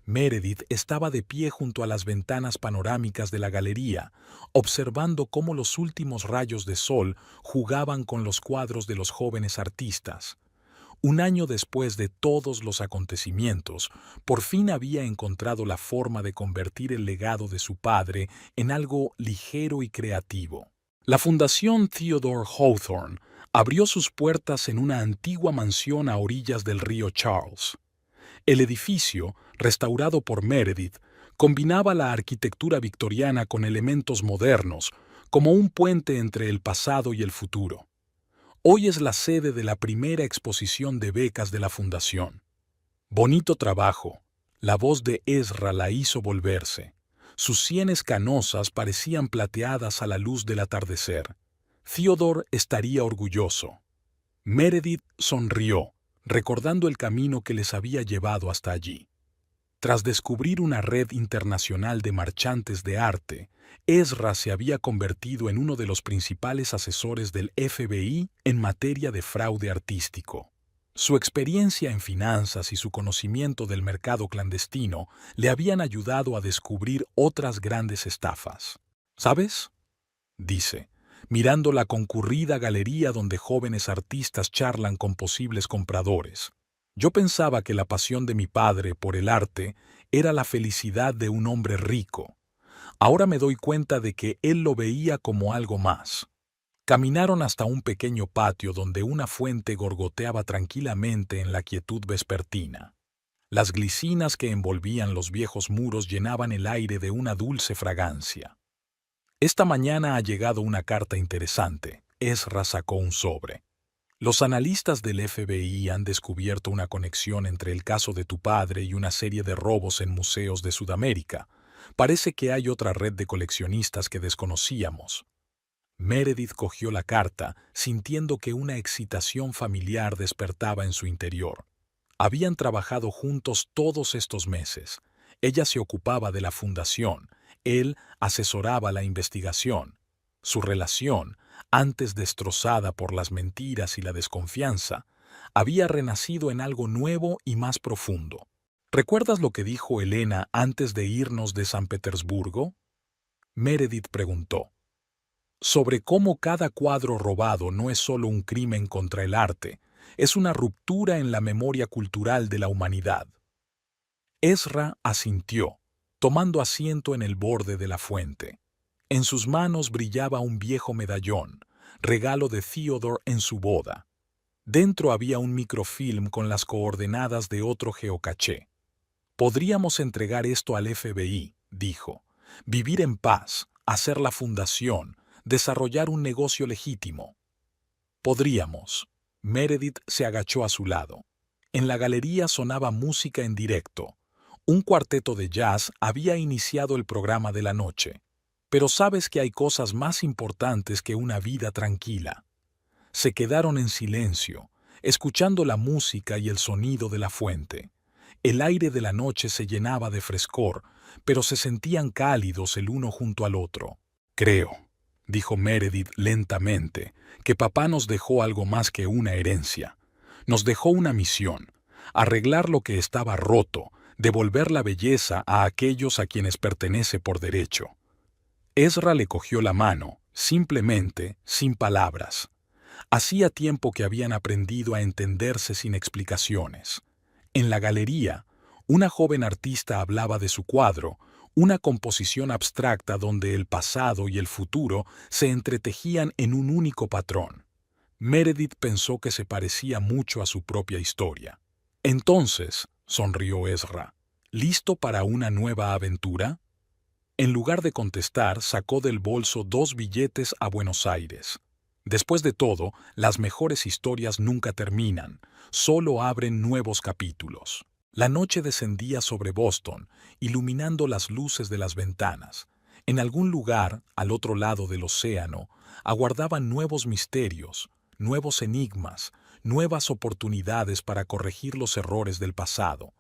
Meredith estaba de pie junto a las ventanas panorámicas de la galería, observando cómo los últimos rayos de sol jugaban con los cuadros de los jóvenes artistas. Un año después de todos los acontecimientos, por fin había encontrado la forma de convertir el legado de su padre en algo ligero y creativo. La Fundación Theodore Hawthorne abrió sus puertas en una antigua mansión a orillas del río Charles. El edificio, restaurado por Meredith, combinaba la arquitectura victoriana con elementos modernos, como un puente entre el pasado y el futuro. Hoy es la sede de la primera exposición de becas de la Fundación. Bonito trabajo. La voz de Ezra la hizo volverse. Sus sienes canosas parecían plateadas a la luz del atardecer. Theodore estaría orgulloso. Meredith sonrió, recordando el camino que les había llevado hasta allí. Tras descubrir una red internacional de marchantes de arte, Ezra se había convertido en uno de los principales asesores del FBI en materia de fraude artístico. Su experiencia en finanzas y su conocimiento del mercado clandestino le habían ayudado a descubrir otras grandes estafas. ¿Sabes?, dice, mirando la concurrida galería donde jóvenes artistas charlan con posibles compradores. Yo pensaba que la pasión de mi padre por el arte era la felicidad de un hombre rico. Ahora me doy cuenta de que él lo veía como algo más. Caminaron hasta un pequeño patio donde una fuente gorgoteaba tranquilamente en la quietud vespertina. Las glicinas que envolvían los viejos muros llenaban el aire de una dulce fragancia. Esta mañana ha llegado una carta interesante. Ezra sacó un sobre. Los analistas del FBI han descubierto una conexión entre el caso de tu padre y una serie de robos en museos de Sudamérica. Parece que hay otra red de coleccionistas que desconocíamos. Meredith cogió la carta, sintiendo que una excitación familiar despertaba en su interior. Habían trabajado juntos todos estos meses. Ella se ocupaba de la fundación, él asesoraba la investigación. Su relación, antes destrozada por las mentiras y la desconfianza, había renacido en algo nuevo y más profundo. ¿Recuerdas lo que dijo Elena antes de irnos de San Petersburgo?, Meredith preguntó. Sobre cómo cada cuadro robado no es solo un crimen contra el arte, es una ruptura en la memoria cultural de la humanidad. Ezra asintió, tomando asiento en el borde de la fuente. En sus manos brillaba un viejo medallón, regalo de Theodore en su boda. Dentro había un microfilm con las coordenadas de otro geocaché. Podríamos entregar esto al FBI, dijo. Vivir en paz, hacer la fundación, desarrollar un negocio legítimo. Podríamos. Meredith se agachó a su lado. En la galería sonaba música en directo. Un cuarteto de jazz había iniciado el programa de la noche. Pero sabes que hay cosas más importantes que una vida tranquila. Se quedaron en silencio, escuchando la música y el sonido de la fuente. El aire de la noche se llenaba de frescor, pero se sentían cálidos el uno junto al otro. Creo, dijo Meredith lentamente, que papá nos dejó algo más que una herencia. Nos dejó una misión, arreglar lo que estaba roto, devolver la belleza a aquellos a quienes pertenece por derecho. Ezra le cogió la mano, simplemente, sin palabras. Hacía tiempo que habían aprendido a entenderse sin explicaciones. En la galería, una joven artista hablaba de su cuadro, una composición abstracta donde el pasado y el futuro se entretejían en un único patrón. Meredith pensó que se parecía mucho a su propia historia. Entonces, sonrió Ezra, ¿listo para una nueva aventura? En lugar de contestar, sacó del bolso 2 billetes a Buenos Aires. Después de todo, las mejores historias nunca terminan, solo abren nuevos capítulos. La noche descendía sobre Boston, iluminando las luces de las ventanas. En algún lugar, al otro lado del océano, aguardaban nuevos misterios, nuevos enigmas, nuevas oportunidades para corregir los errores del pasado.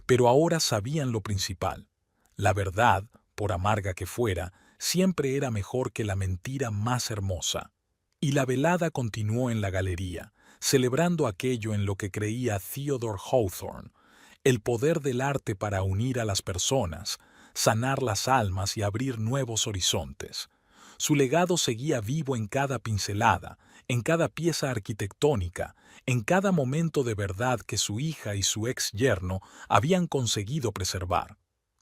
Pero ahora sabían lo principal. La verdad, por amarga que fuera, siempre era mejor que la mentira más hermosa. Y la velada continuó en la galería, celebrando aquello en lo que creía Theodore Hawthorne, el poder del arte para unir a las personas, sanar las almas y abrir nuevos horizontes. Su legado seguía vivo en cada pincelada, en cada pieza arquitectónica, en cada momento de verdad que su hija y su ex yerno habían conseguido preservar.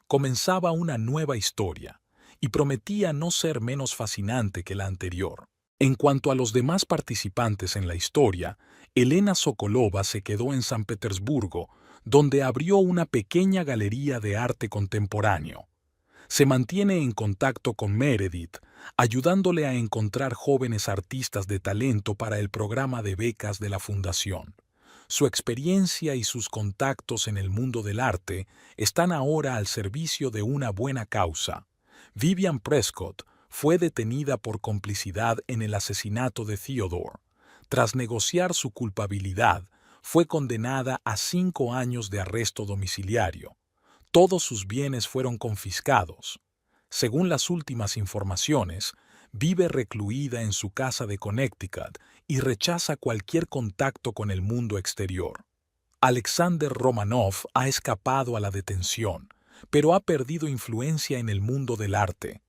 Comenzaba una nueva historia, y prometía no ser menos fascinante que la anterior. En cuanto a los demás participantes en la historia, Elena Sokolova se quedó en San Petersburgo, donde abrió una pequeña galería de arte contemporáneo. Se mantiene en contacto con Meredith, ayudándole a encontrar jóvenes artistas de talento para el programa de becas de la Fundación. Su experiencia y sus contactos en el mundo del arte están ahora al servicio de una buena causa. Vivian Prescott fue detenida por complicidad en el asesinato de Theodore. Tras negociar su culpabilidad, fue condenada a 5 años de arresto domiciliario. Todos sus bienes fueron confiscados. Según las últimas informaciones, vive recluida en su casa de Connecticut y rechaza cualquier contacto con el mundo exterior. Alexander Romanov ha escapado a la detención, pero ha perdido influencia en el mundo del arte.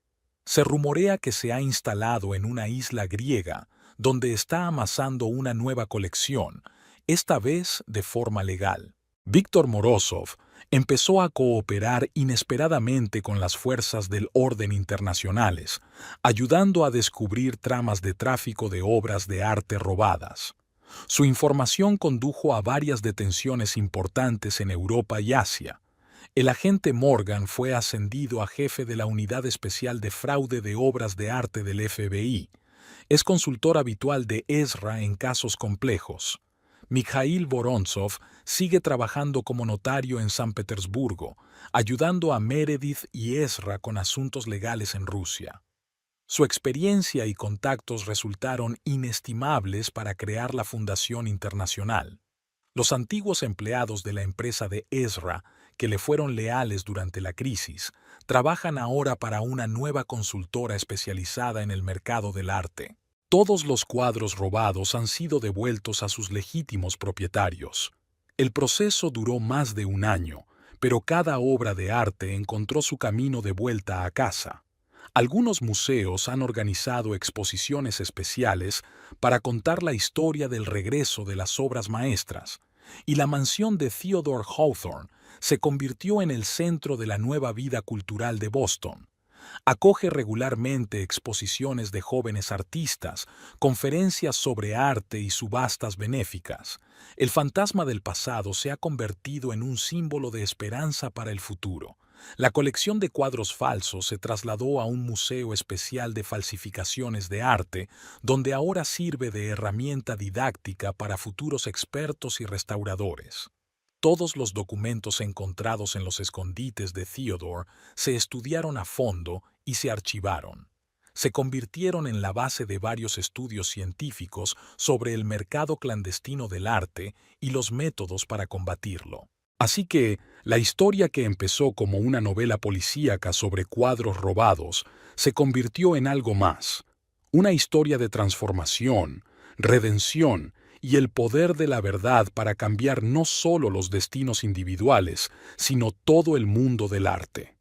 Se rumorea que se ha instalado en una isla griega, donde está amasando una nueva colección, esta vez de forma legal. Víctor Morozov empezó a cooperar inesperadamente con las fuerzas del orden internacionales, ayudando a descubrir tramas de tráfico de obras de arte robadas. Su información condujo a varias detenciones importantes en Europa y Asia. El agente Morgan fue ascendido a jefe de la Unidad Especial de Fraude de Obras de Arte del FBI. Es consultor habitual de Ezra en casos complejos. Mikhail Vorontsov sigue trabajando como notario en San Petersburgo, ayudando a Meredith y Ezra con asuntos legales en Rusia. Su experiencia y contactos resultaron inestimables para crear la Fundación Internacional. Los antiguos empleados de la empresa de Ezra, que le fueron leales durante la crisis, trabajan ahora para una nueva consultora especializada en el mercado del arte. Todos los cuadros robados han sido devueltos a sus legítimos propietarios. El proceso duró más de 1 año, pero cada obra de arte encontró su camino de vuelta a casa. Algunos museos han organizado exposiciones especiales para contar la historia del regreso de las obras maestras, y la mansión de Theodore Hawthorne se convirtió en el centro de la nueva vida cultural de Boston. Acoge regularmente exposiciones de jóvenes artistas, conferencias sobre arte y subastas benéficas. El fantasma del pasado se ha convertido en un símbolo de esperanza para el futuro. La colección de cuadros falsos se trasladó a un museo especial de falsificaciones de arte, donde ahora sirve de herramienta didáctica para futuros expertos y restauradores. Todos los documentos encontrados en los escondites de Theodore se estudiaron a fondo y se archivaron. Se convirtieron en la base de varios estudios científicos sobre el mercado clandestino del arte y los métodos para combatirlo. Así que, la historia que empezó como una novela policíaca sobre cuadros robados se convirtió en algo más. Una historia de transformación, redención y el poder de la verdad para cambiar no solo los destinos individuales, sino todo el mundo del arte.